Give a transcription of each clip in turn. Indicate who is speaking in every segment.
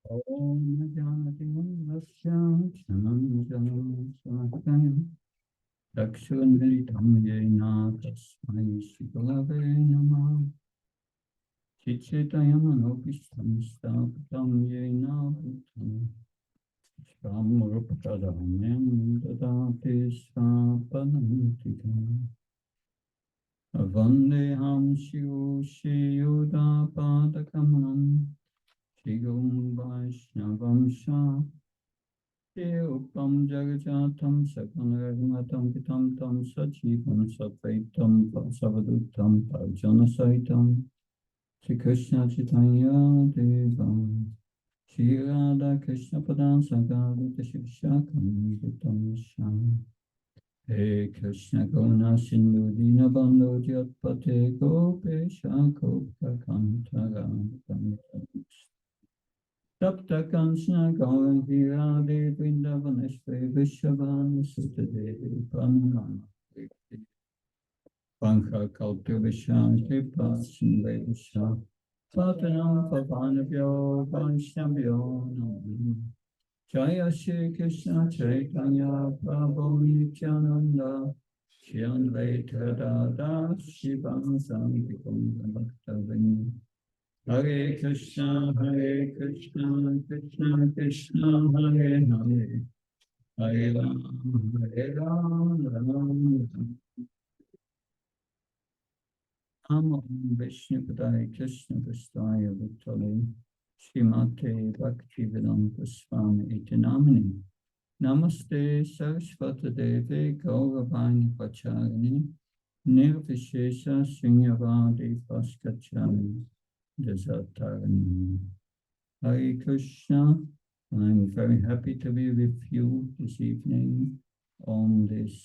Speaker 1: Om Janati Rasya Shanam Janam Dakshunvilitam Yena Tasmai Shigulave Namah Chitayam Anopistam Stapatam Yena Bhutam Shamurupakadamyam Dadati Svapanam Tikam Vandeham Shivu Shiyuda Padakamam Shigum Vaishnavam Shah Upam Jagajatam Sakanaragmatam Pitam Tam Sachivam Sapaitam Savadutam Parjana Saitam Shri Krishna Chaitanya Devam Shri Radha Krishna Padan Sagarita Shivshakam Vitam Sham He Krishna Gona Sindhu Dina Bandhu Jatpate Gopesha Gopka Kantara Tapta Kanchana Gauri Radhe Vrindavaneshwari Vishavani Sutadevi Pranamana Pankha Kalpya Vishanti Paschimve Visha Patanam Pavanabhyo Vaishnavyo Namo Jaya Shri Krishna Chaitanya Prabhu Nityananda Shri Advaita Dada Shivam Santikam Bhaktavinda Hare Krishna, Krishna Krishna, Hare Hare, Hare Ram, Hare Ram, Ram Ram. Namo Vishnupadaya Krishna Prasthaya Bhutale, Srimate Bhaktivedanta Swami Iti Namini. Namaste Saraswata Devi Gauravani Pacharini, Nirvishesha Shunyavadi Paskachari, Desatarani. Hare Krishna. I'm very happy to be with you this evening on this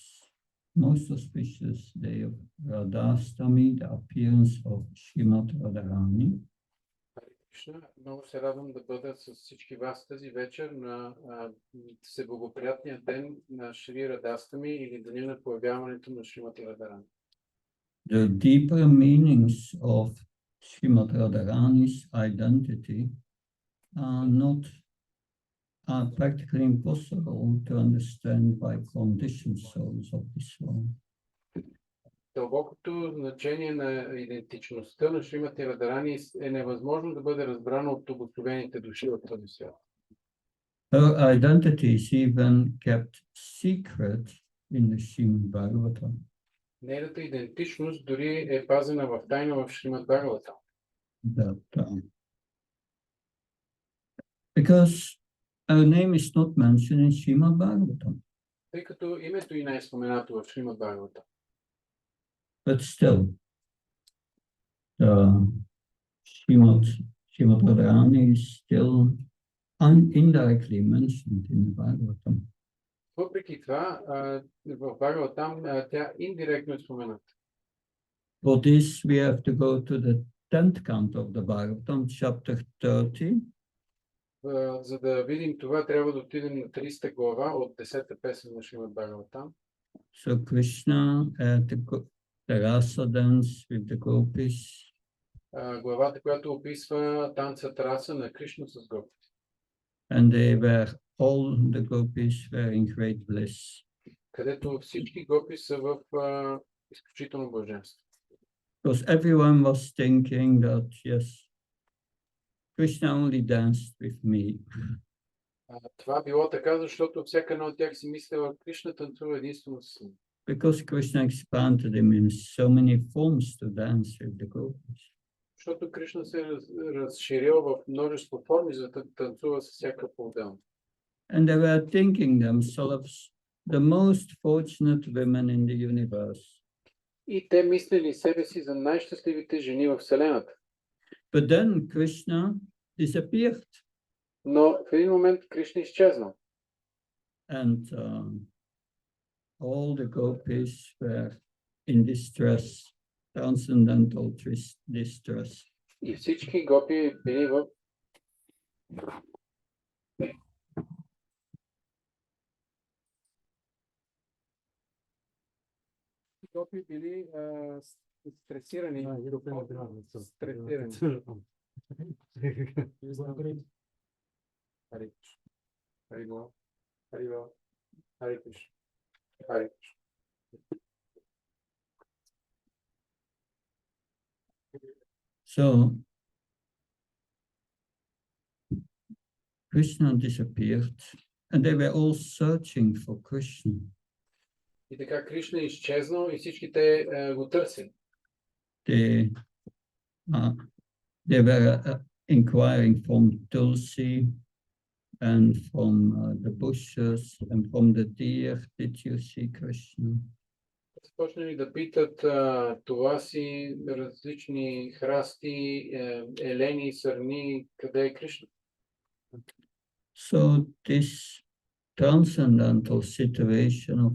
Speaker 1: most auspicious day of Radhastami, the appearance of Srimad Radharani.
Speaker 2: Много се радвам да бъда с всички вас тази вечер на всеблагоприятния ден на Шри Радастами или деня на появяването на Шримат Радharani.
Speaker 1: The deeper meanings of Srimad Radharani's identity are practically impossible to understand by conditioned souls of this world.
Speaker 2: Дълбокото значение на идентичността на Шримати Радharani е невъзможно да бъде разбрано от обособените души от този свят.
Speaker 1: Her identity is even kept secret in the Srimad Bhagavatam.
Speaker 2: Нейната идентичност дори е пазена в тайна в Шримад Бхагаватам.
Speaker 1: Because her name is not mentioned in Srimad Bhagavatam.
Speaker 2: Тъй като името ѝ не е споменато в Шримад Бхагаватам.
Speaker 1: But still, Srimad Radharani is still indirectly mentioned in the Bhagavatam.
Speaker 2: Въпреки това, в Бхагаватам тя индиректно е спомената.
Speaker 1: For this, we have to go to the 10th canto of the Bhagavatam, chapter 30.
Speaker 2: За да видим това, трябва да отидем на 30 глава от 10-та песен на Шримад Бхагаватам.
Speaker 1: So Krishna the rasa dance with the gopis.
Speaker 2: Главата, която описва танцът раса на Кришна с гопите.
Speaker 1: And all the gopis were in great bliss.
Speaker 2: Където всички гопи са в изключително блаженство.
Speaker 1: Because everyone was thinking that, yes, Krishna only danced with me.
Speaker 2: Това било така, защото всяка една от тях си мислела, Кришна танцува единствено с мен.
Speaker 1: Because Krishna expanded him in so many forms to dance with the gopis.
Speaker 2: Защото Кришна се разширил в множество форми, за да танцува с всяка по-отделно.
Speaker 1: And they were thinking themselves the most fortunate women in the universe.
Speaker 2: И те мислили себе си за най-щастливите жени в Вселената.
Speaker 1: But then Krishna disappeared.
Speaker 2: Но в един момент Кришна изчезнал.
Speaker 1: And all the gopis were in distress, transcendental distress.
Speaker 2: И всички гопи били в гопи били стресирани. Hare Krishna. Hare Bol. Hare Bol. Hare Krishna. Hare Krishna.
Speaker 1: So Krishna disappeared and they were all searching for Krishna.
Speaker 2: И така Кришна изчезнал и всички те го търсят.
Speaker 1: They were inquiring from Tulsi and from the bushes and from the deer, did you see Krishna?
Speaker 2: Започнали да питат това си различни храсти, елени, сърни, къде е Кришна.
Speaker 1: So this transcendental situation of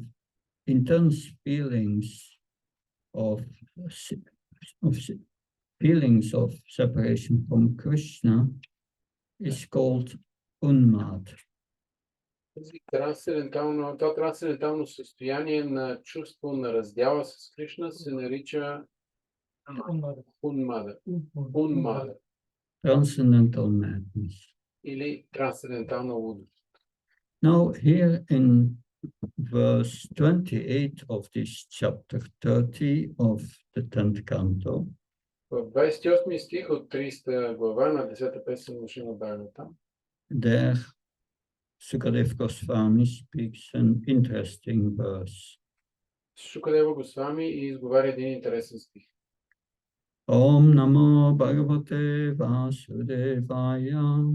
Speaker 1: intense feelings of separation from Krishna is called unmad.
Speaker 2: Това трансцендентално състояние на чувство на раздяла с Кришна се нарича унмада.
Speaker 1: Transcendental madness.
Speaker 2: Или трансцендентална лудост.
Speaker 1: Now here in verse 28 of this chapter 30 of the 10th canto,
Speaker 2: в 28 стих от 30 глава на 10-та песен на Шримад Бхагаватам,
Speaker 1: there Sukadeva Goswami speaks an interesting verse.
Speaker 2: Шукадева Госвами изговаря един интересен стих.
Speaker 1: Om Namo Bhagavate Vasudevaya.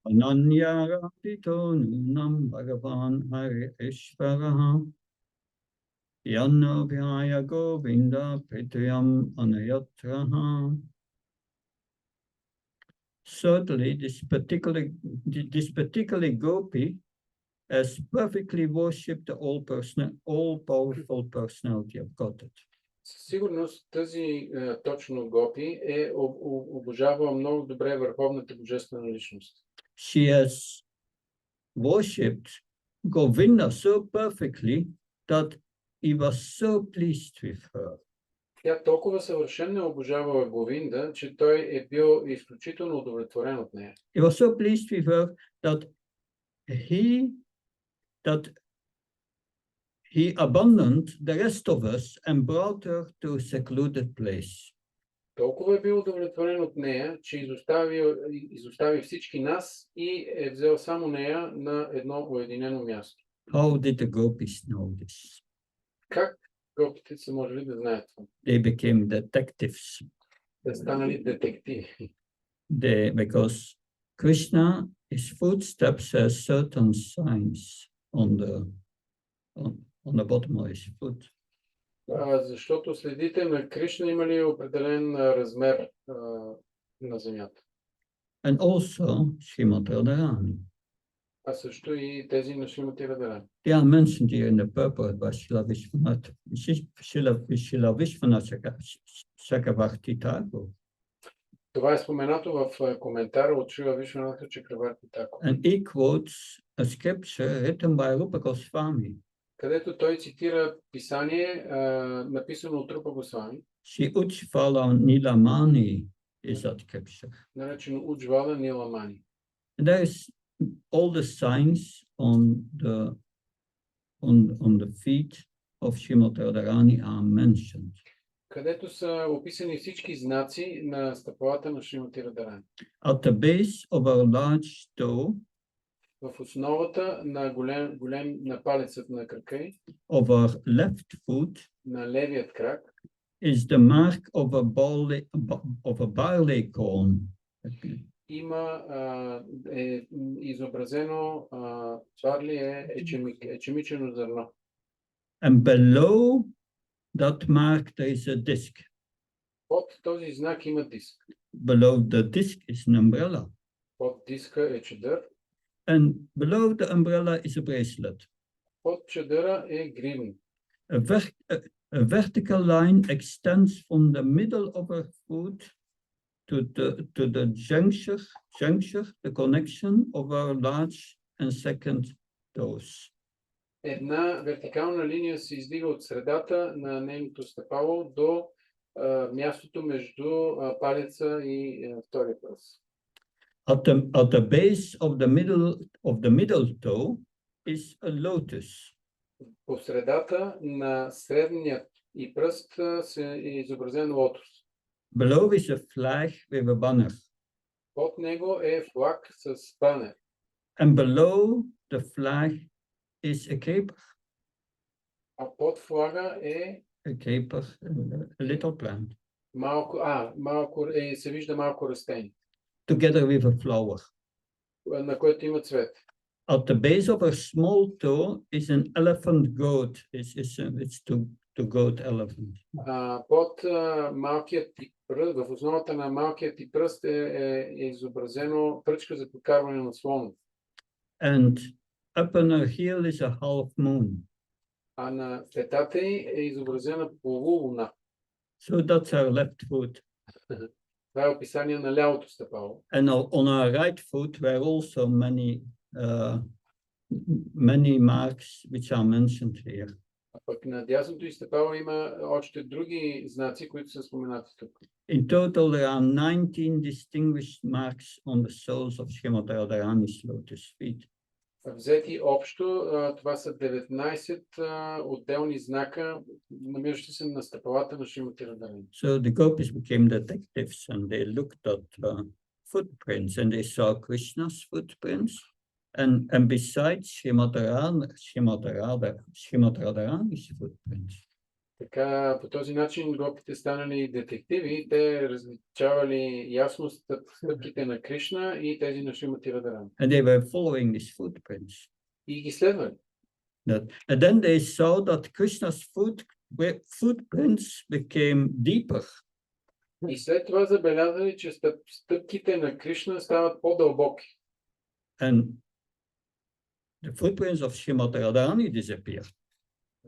Speaker 1: Ananya Rapito Nunam Bhagavan Hari Ishvaraha. Yanna Vyaya Govinda Pityam Anayatraha. Certainly, this particular gopi has perfectly worshipped the all-powerful personality of Godhead.
Speaker 2: Със сигурност тази точно Гопи обожавала много добре върховната божествена личност.
Speaker 1: She has worshipped Govinda so perfectly that he was so pleased with her.
Speaker 2: Тя толкова съвършено обожавала Говинда, че той е бил изключително удовлетворен от нея.
Speaker 1: He was so pleased with her that he abandoned the rest of us and brought her to a secluded place.
Speaker 2: Толкова е бил удовлетворен от нея, че изостави всички нас и е взел само нея на едно уединено място.
Speaker 1: How did the gopis know this?
Speaker 2: Как гопите са можели да знаят това?
Speaker 1: They became detectives.
Speaker 2: Те станали детективи.
Speaker 1: Because Krishna, his footsteps has certain signs on the bottom of his foot.
Speaker 2: Защото следите на Кришна имали определен размер на земята.
Speaker 1: And also Srimati Radharani.
Speaker 2: А също и тези на Шримати Радарани.
Speaker 1: They are mentioned here in the purport by Srila Vishwanath Chakravarti Thakur.
Speaker 2: Това е споменато в коментара от Шрила Вишванатха Чакраварти Тхакур.
Speaker 1: And he quotes a scripture written by Rupa Goswami.
Speaker 2: Където той цитира писание, написано от Рупа Госвами.
Speaker 1: Shri Ujjvala Nilamani is that scripture.
Speaker 2: Наречено Уджвала Ниламани.
Speaker 1: And there is all the signs on the feet of Srimati Radharani are mentioned.
Speaker 2: Където са описани всички знаци на стъпалата на Шримати Радарани.
Speaker 1: At the base of a large toe,
Speaker 2: в основата на на палецът на крака
Speaker 1: of our left foot,
Speaker 2: на левият крак,
Speaker 1: is the mark of a barley corn.
Speaker 2: има изобразено барли ечемичено зърно.
Speaker 1: And below that mark there is a disc.
Speaker 2: Под този знак има диск.
Speaker 1: Below the disc is an umbrella.
Speaker 2: Под диска е чадър.
Speaker 1: And below the umbrella is a bracelet.
Speaker 2: Под чадъра е гривен.
Speaker 1: A vertical line extends from the middle of our foot to the juncture, the connection of our large and second toes.
Speaker 2: Една вертикална линия се издига от средата на нейното стъпало до мястото между палеца и втория пръст.
Speaker 1: At the base of the middle toe is a lotus.
Speaker 2: По средата на средният и пръст е изобразен лотос.
Speaker 1: Below is a flag with a banner.
Speaker 2: Под него е флаг с банер.
Speaker 1: And below the flag is a caper.
Speaker 2: А под флага е
Speaker 1: A caper, a little plant.
Speaker 2: малко се вижда малко растение,
Speaker 1: Together with a flower.
Speaker 2: на което има цвет.
Speaker 1: At the base of a small toe is an elephant goat. It's to goat elephant.
Speaker 2: Под малкият ти пръст, в основата на малкият ти пръст е изобразено пръчка за прокарване на слон.
Speaker 1: And up on her heel is a half moon.
Speaker 2: А на петата е изобразена полулуна.
Speaker 1: So that's her left foot.
Speaker 2: Това е описание на лявото стъпало.
Speaker 1: And on her right foot were also many marks which are mentioned here.
Speaker 2: А пък на дясното стъпало има още други знаци, които са споменати тук.
Speaker 1: In total, there are 19 distinguished marks on the soles of Srimati Radharani's lotus feet.
Speaker 2: Взети общо, това са 19 отделни знака, намиращи се на стъпалата на Шримати Радharani.
Speaker 1: So the gopis became detectives and they looked at footprints and they saw Krishna's footprints. And besides Srimati Radharani's footprints.
Speaker 2: Така, по този начин гопите станали детективи, те различавали ясно стъпките на Кришна и тези на Шримати Радharani.
Speaker 1: And they were following these footprints.
Speaker 2: И ги следвали.
Speaker 1: And then they saw that Krishna's footprints became deeper.
Speaker 2: И след това забелязали, че стъпките на Кришна стават по-дълбоки.
Speaker 1: And the footprints of Srimati Radharani disappeared.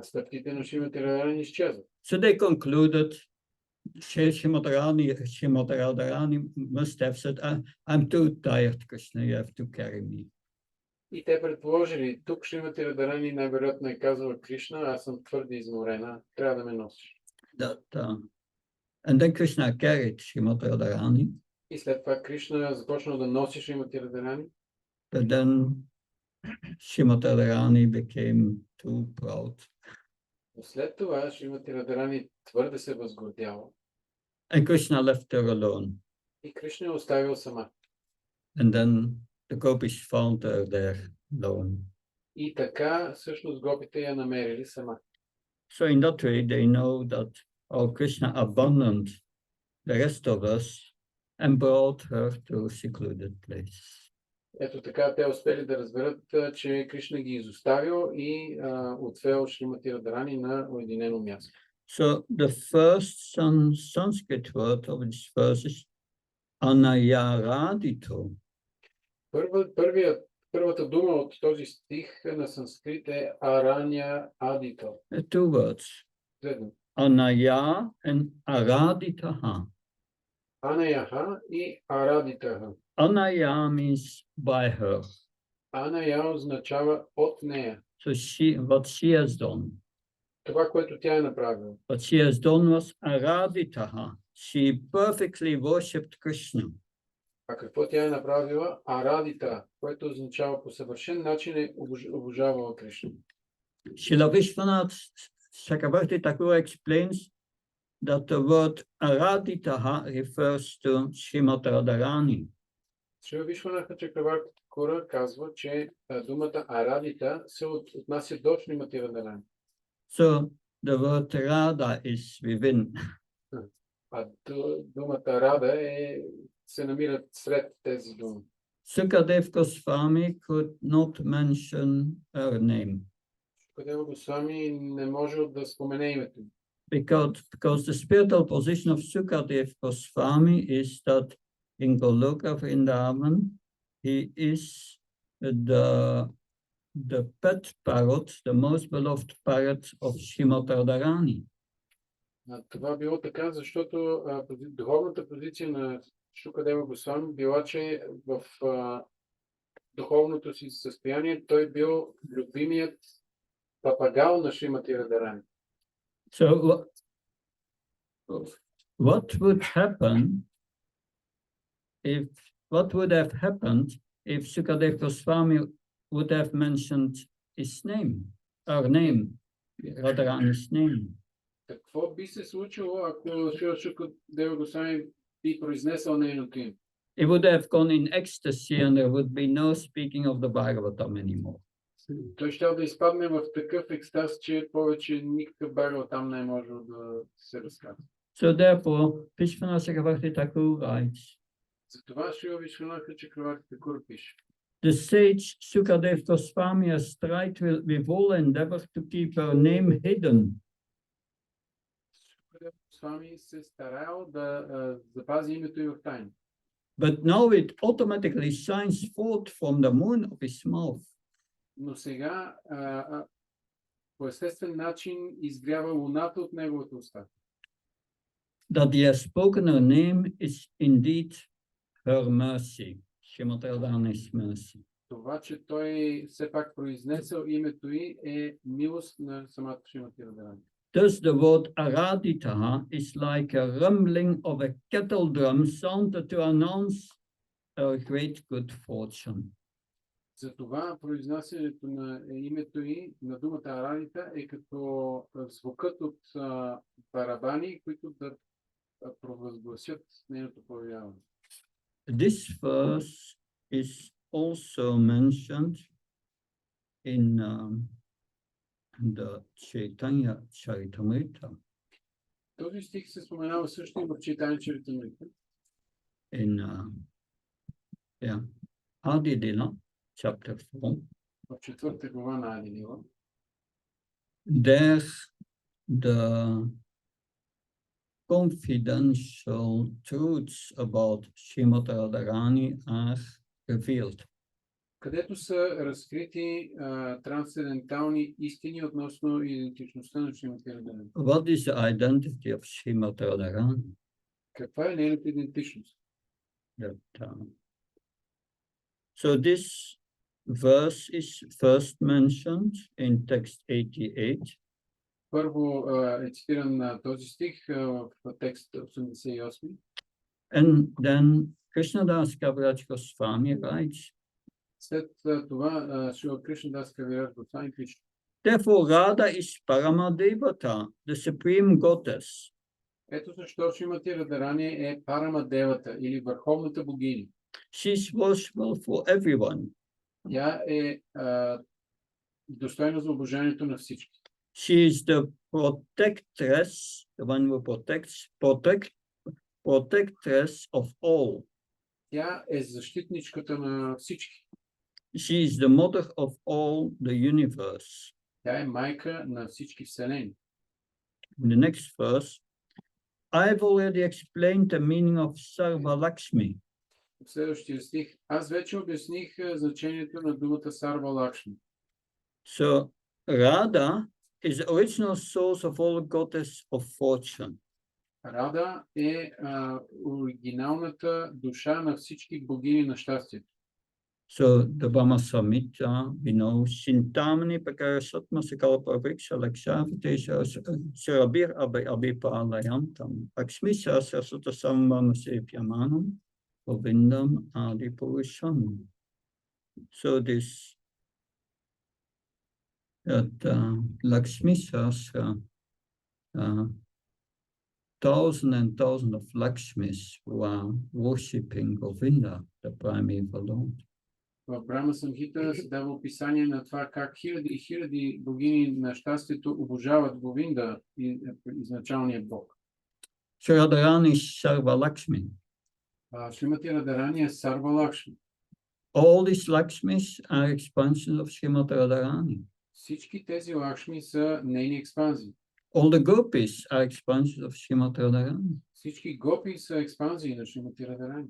Speaker 2: Стъпките на Шримати Радharani изчезват.
Speaker 1: So they concluded, Srimati Radharani must have said, I'm too tired, Krishna, you have to carry me.
Speaker 2: И те предположили, тук Шримати Радharani най-вероятно е казала Кришна, аз съм твърде изморена, трябва да ме носиш.
Speaker 1: And then Krishna carried Srimati Radharani.
Speaker 2: И след това Кришна започна да носи Шримати Радharani.
Speaker 1: But then Srimati Radharani became too proud.
Speaker 2: След това Шримати Радharani твърде се възгордяла.
Speaker 1: And Krishna left her alone.
Speaker 2: И Кришна е оставил сама.
Speaker 1: And then the gopis found her there alone.
Speaker 2: И така всъщност гопите я намерили сама.
Speaker 1: So in that way they know that our Krishna abandoned the rest of us and brought her to a secluded place.
Speaker 2: Ето така те успели да разберат, че Кришна ги изоставил и отвел Шримати Радharani на уединено място.
Speaker 1: So the first Sanskrit word of this verse is anayaradito.
Speaker 2: Първата дума от този стих на санскрит е араня адито.
Speaker 1: Two words. Anaya and araditaha.
Speaker 2: Анаяха и арадитаха.
Speaker 1: Anaya means by her.
Speaker 2: Аная означава от нея.
Speaker 1: So what she has done.
Speaker 2: Това, което тя е направила.
Speaker 1: What she has done was araditaha. She perfectly worshipped Krishna.
Speaker 2: А какво тя е направила? Арадита, което означава по съвършен начин е обожавала Кришна.
Speaker 1: Srila Vishwanath Chakravarti Thakur explains that the word araditaha refers to Srimati Radharani.
Speaker 2: Шрила Вишванатха Чакраварти Тхакур казва, че думата арадита се отнася до Шримати Радharani.
Speaker 1: So the word Radha is within.
Speaker 2: А думата Рада се намира сред тези думи.
Speaker 1: Sukadev Goswami could not mention her name.
Speaker 2: Сукадева Госвами не може да спомене името.
Speaker 1: Because the spiritual position of Sukadev Goswami is that in Goloka Vrindavan, he is the pet parrot, the most beloved parrot of Srimati Radharani.
Speaker 2: Това било така, защото духовната позиция на Шукадева Госвами била, че в духовното си състояние той бил любимият папагал на Шримати Радharani.
Speaker 1: So what would have happened if Sukadev Goswami would have mentioned his name, her name, Radharani's name?
Speaker 2: Какво би се случило, ако Шрила Шукадева Госвами би произнесъл нейното име?
Speaker 1: It would have gone in ecstasy and there would be no speaking of the Bhagavatam anymore.
Speaker 2: Той щял да изпадне в такъв екстаз, че повече никакъв Бхагаватам не е можел да се разказва.
Speaker 1: So therefore, Vishwanath Chakravarti Thakur writes,
Speaker 2: Затова Шрила Вишванаха Чакраварти Такур пише:
Speaker 1: the sage Sukadev Goswami has tried with all endeavor to keep her name hidden.
Speaker 2: Шукадев Госвами се старал да запази името и в тайна.
Speaker 1: But now it automatically shines forth from the moon of his mouth.
Speaker 2: Но сега по естествен начин изгрява луната от неговата уста.
Speaker 1: That he has spoken her name is indeed her mercy, Srimati Radharani's mercy.
Speaker 2: Това, че той все пак произнесъл името й, е милост на самата Шримати Радharani.
Speaker 1: Thus the word Aradita is like a rumbling of a kettle drum sounded to announce her great good fortune.
Speaker 2: Затова произнасянето на името й, на думата Арадита, е като звукът от барабани, които да провъзгласят нейното появяване.
Speaker 1: This verse is also mentioned in the Chaitanya Charitamrita.
Speaker 2: Този стих се споменава също и в Чайтanya Чаритамрита.
Speaker 1: In Adi Lila, chapter 4.
Speaker 2: В 4 глава на Ади Лила.
Speaker 1: There the confidential truths about Srimati Radharani are revealed.
Speaker 2: Където са разкрити трансцендентални истини относно идентичността на Шримати Радharani.
Speaker 1: What is the identity of Srimati Radharani?
Speaker 2: Каква е нейната идентичност?
Speaker 1: So this verse is first mentioned in text 88.
Speaker 2: Първо е цитиран този стих в текст 88.
Speaker 1: And then Krishnadas Kaviraj Goswami writes,
Speaker 2: След това Шрила Кришнадас Кавираж Госвами пише:
Speaker 1: therefore Radha is Paramadevata, the supreme goddess.
Speaker 2: Ето защо Шримати Радharani е Парамадевата или върховната богиня.
Speaker 1: She is worshipful for everyone.
Speaker 2: Тя е достойна за обожанието на всички.
Speaker 1: She is the protectress, the one who protectress of all.
Speaker 2: Тя е защитничката на всички.
Speaker 1: She is the mother of all the universe.
Speaker 2: Тя е майка на всички вселени.
Speaker 1: In the next verse, I have already explained the meaning of Sarva Lakshmi.
Speaker 2: В следващия стих аз вече обясних значението на думата Сарва Лакшми.
Speaker 1: So Radha is the original source of all goddess of fortune.
Speaker 2: Рада е оригиналната душа на всички богини на щастието.
Speaker 1: So the Brahma Samhita, we know, Shintamani Pakarasatma Sakalpa Vriksha Lakshavitesha Sarabir Abhipalayantam Akshmisha Sasata Samvama Sepyamanam Govindam Adi Purusham. So this Lakshmi Sasra, thousands of Lakshmis who are worshipping Govinda, the primeval Lord.
Speaker 2: В Брахма Самхита се дава описание на това как хиляди и хиляди богини на щастието обожават Говинда, изначалния бог.
Speaker 1: So Radharani is Sarva Lakshmi.
Speaker 2: Шримати Радharani е Сарва Лакшми.
Speaker 1: All these Lakshmis are expansions of Srimati Radharani.
Speaker 2: Всички тези Лакшми са нейни експанзии.
Speaker 1: All the gopis are expansions of Srimati Radharani.
Speaker 2: Всички гопи са експанзии на Шримати Радharani.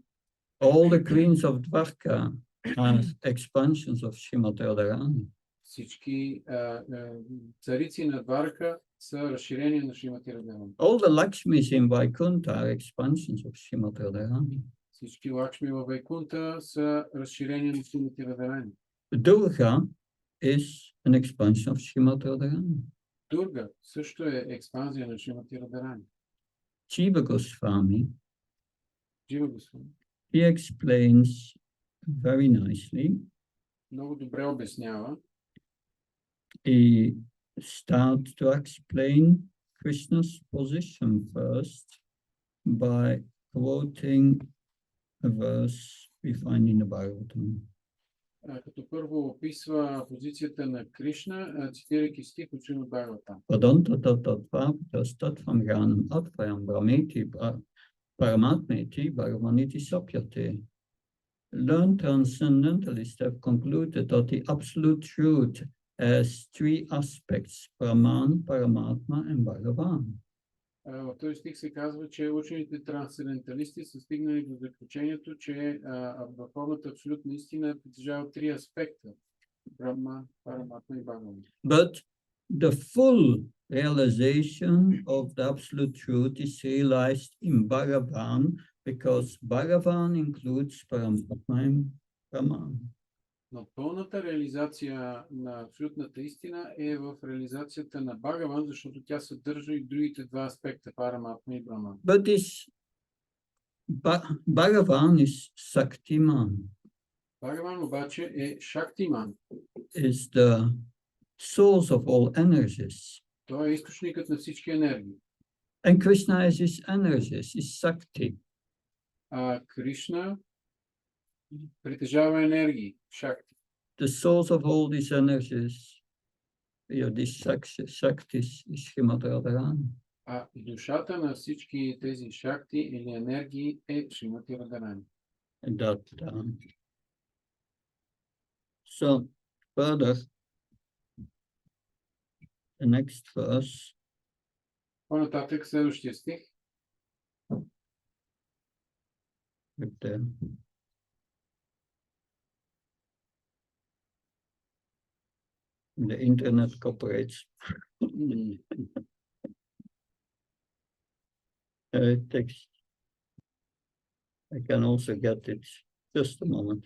Speaker 1: All the queens of Dwarka are expansions of Srimati Radharani.
Speaker 2: Всички царици на Дварка са разширения на Шримати Радharani.
Speaker 1: All the Lakshmis in Vaikuntha are expansions of Srimati Radharani.
Speaker 2: Всички Лакшми във Вайкунта са разширения на Шримати Радharani.
Speaker 1: Durga is an expansion of Srimati Radharani.
Speaker 2: Дурга също е експанзия на Шримати Радharani.
Speaker 1: Jiva Goswami,
Speaker 2: Жива Госвами,
Speaker 1: he explains very nicely.
Speaker 2: много добре обяснява.
Speaker 1: He starts to explain Krishna's position first by quoting a verse we find in the Bhagavatam.
Speaker 2: Като първо описва позицията на Кришна, цитирайки стих от Шримад Бхагаватам.
Speaker 1: Tatatvam Gyanam Atvayam Brahmeti Paramatmeti Bhagavaniti Sapyate. Learned transcendentalists have concluded that the absolute truth has three aspects: Brahman, Paramatma, and Bhagavan.
Speaker 2: В този стих се казва, че учените трансценденталисти са стигнали до заключението, че върховната абсолютна истина притежава три аспекта: Брахма, Параматма и Бхагаван.
Speaker 1: But the full realization of the absolute truth is realized in Bhagavan, because Bhagavan includes Paramatma and Brahman.
Speaker 2: Но пълната реализация на абсолютната истина е в реализацията на Бхагаван, защото тя съдържа и другите два аспекта, Параматма и Брахман.
Speaker 1: But this Bhagavan is Saktiman.
Speaker 2: Бхагаван обаче е Шактиман.
Speaker 1: Is the source of all energies.
Speaker 2: Той е източникът на всички енергии.
Speaker 1: And Krishna is his energies, is Sakti.
Speaker 2: Кришна притежава енергии, Шакти.
Speaker 1: The source of all these energies, this Shakti is Srimad Radharani.
Speaker 2: Душата на всички тези шакти или енергии е Шримати Радharani.
Speaker 1: So further, the next verse.
Speaker 2: По-нататък следващия стих.
Speaker 1: The internet cooperates. Text. I can also get it. Just a moment.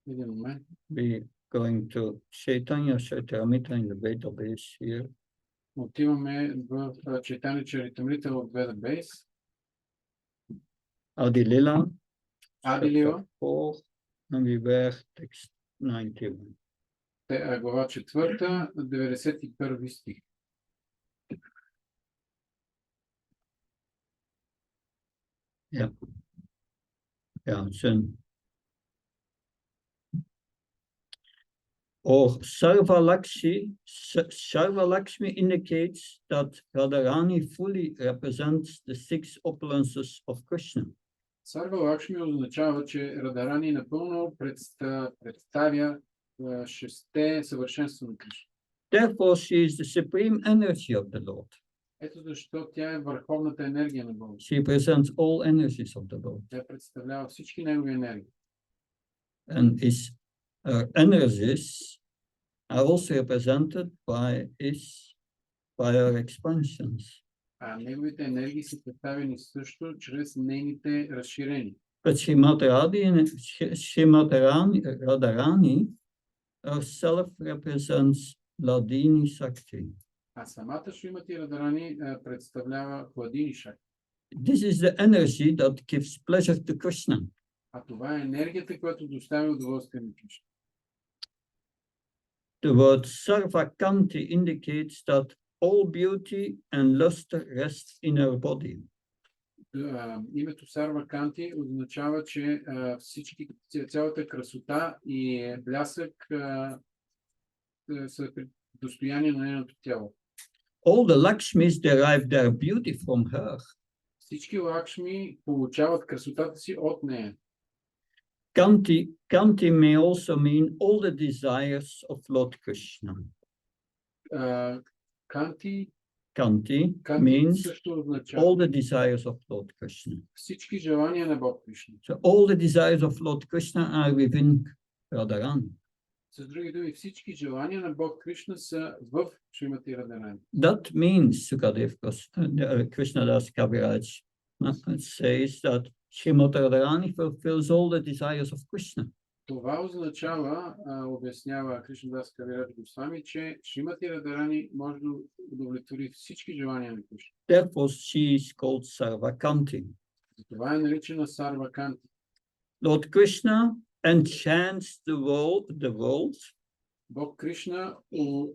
Speaker 2: Един момент.
Speaker 1: We're going to Chaitanya Charitamrita in the database here.
Speaker 2: Отиваме в Чайтаня Чаритамрита в database.
Speaker 1: Adi Lila.
Speaker 2: Adi Lila.
Speaker 1: 4, and we were text 91.
Speaker 2: Глава 4, 91 стих.
Speaker 1: Yeah. Yeah, so. Or Sarva Lakshmi indicates that Radharani fully represents the six opulences of Krishna.
Speaker 2: Сарва Лакшми означава, че Радharani напълно представя шесте съвършенства на Кришна.
Speaker 1: Therefore, she is the supreme energy of the Lord.
Speaker 2: Ето защо тя е върховната енергия на Бога.
Speaker 1: She presents all energies of the Lord.
Speaker 2: Тя представлява всички негови енергии.
Speaker 1: And his energies are also represented by her expansions.
Speaker 2: Неговите енергии са представени също чрез нейните разширения.
Speaker 1: But Srimad Radharani herself represents Hladini Shakti.
Speaker 2: Самата Шримати Радharani представлява Хладини Шакти.
Speaker 1: This is the energy that gives pleasure to Krishna.
Speaker 2: Това е енергията, която доставя удоволствие на Кришна.
Speaker 1: The word Sarvakanti indicates that all beauty and luster rests in her body.
Speaker 2: Името Сарваканти означава, че цялата красота и блясък са достояние на нейното тяло.
Speaker 1: All the Lakshmis derive their beauty from her.
Speaker 2: Всички Лакшми получават красотата си от нея.
Speaker 1: Kanti may also mean all the desires of Lord Krishna. Kanti means all the desires of Lord Krishna.
Speaker 2: Всички желания на Бог Кришна.
Speaker 1: So all the desires of Lord Krishna are within Radharani.
Speaker 2: С други думи, всички желания на Бог Кришна са в Шримати Радharani.
Speaker 1: That means, Sukadev Krishnadas Kaviraj says that Srimati Radharani fulfills all the desires of Krishna.
Speaker 2: Това означава, обяснява Кришнадас Кавираджа Госвами, че Шримати Радарани може да удовлетвори всички желания на Кришна.
Speaker 1: Therefore, she is called Sarvakanti.
Speaker 2: Това е наричана Сарваканти.
Speaker 1: Lord Krishna enchants the world,
Speaker 2: Бог Кришна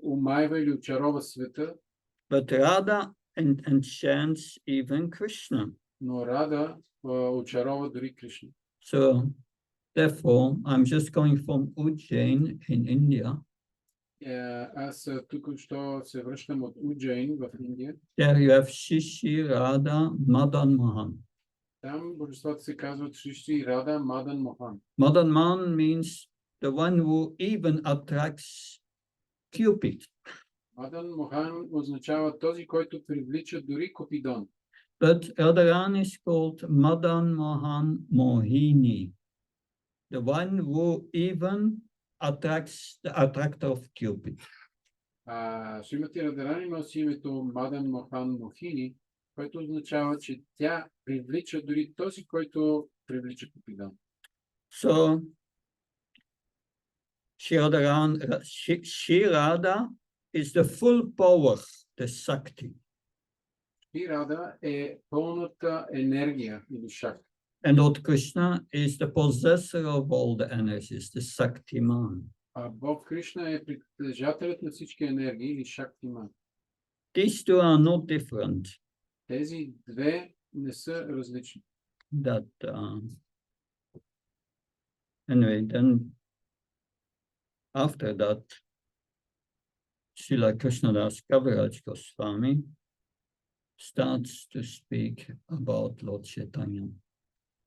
Speaker 2: умайва или очарова света,
Speaker 1: but Radha enchants even Krishna.
Speaker 2: но Рада очарова дори Кришна.
Speaker 1: So, therefore, I'm just going from Ujjain in India.
Speaker 2: Аз тук що се връщам от Уджайн в Индия.
Speaker 1: There you have Shishi, Radha, Madan Mohan.
Speaker 2: Там божествата се казват Шиши, Рада, Мадан, Мохан.
Speaker 1: Madan Mohan means the one who even attracts Cupid.
Speaker 2: Мадан Мохан означава този, който привлича дори Купидон.
Speaker 1: But Radharani is called Madan Mohan Mohini, the one who even attracts the attractor of Cupid.
Speaker 2: Шримати Радарани носи името Мадан Мохан Мохини, което означава, че тя привлича дори този, който привлича Купидон.
Speaker 1: So, Shirada is the full power, the Sakti.
Speaker 2: Рада е пълната енергия или шакти.
Speaker 1: And Lord Krishna is the possessor of all the energies, the Saktiman.
Speaker 2: А Бог Кришна е притежателят на всички енергии или шактиман.
Speaker 1: These two are not different.
Speaker 2: Тези две не са различни.
Speaker 1: Anyway, then after that, Srila Krishnadas Kaviraj Goswami starts to speak about Lord Chaitanya,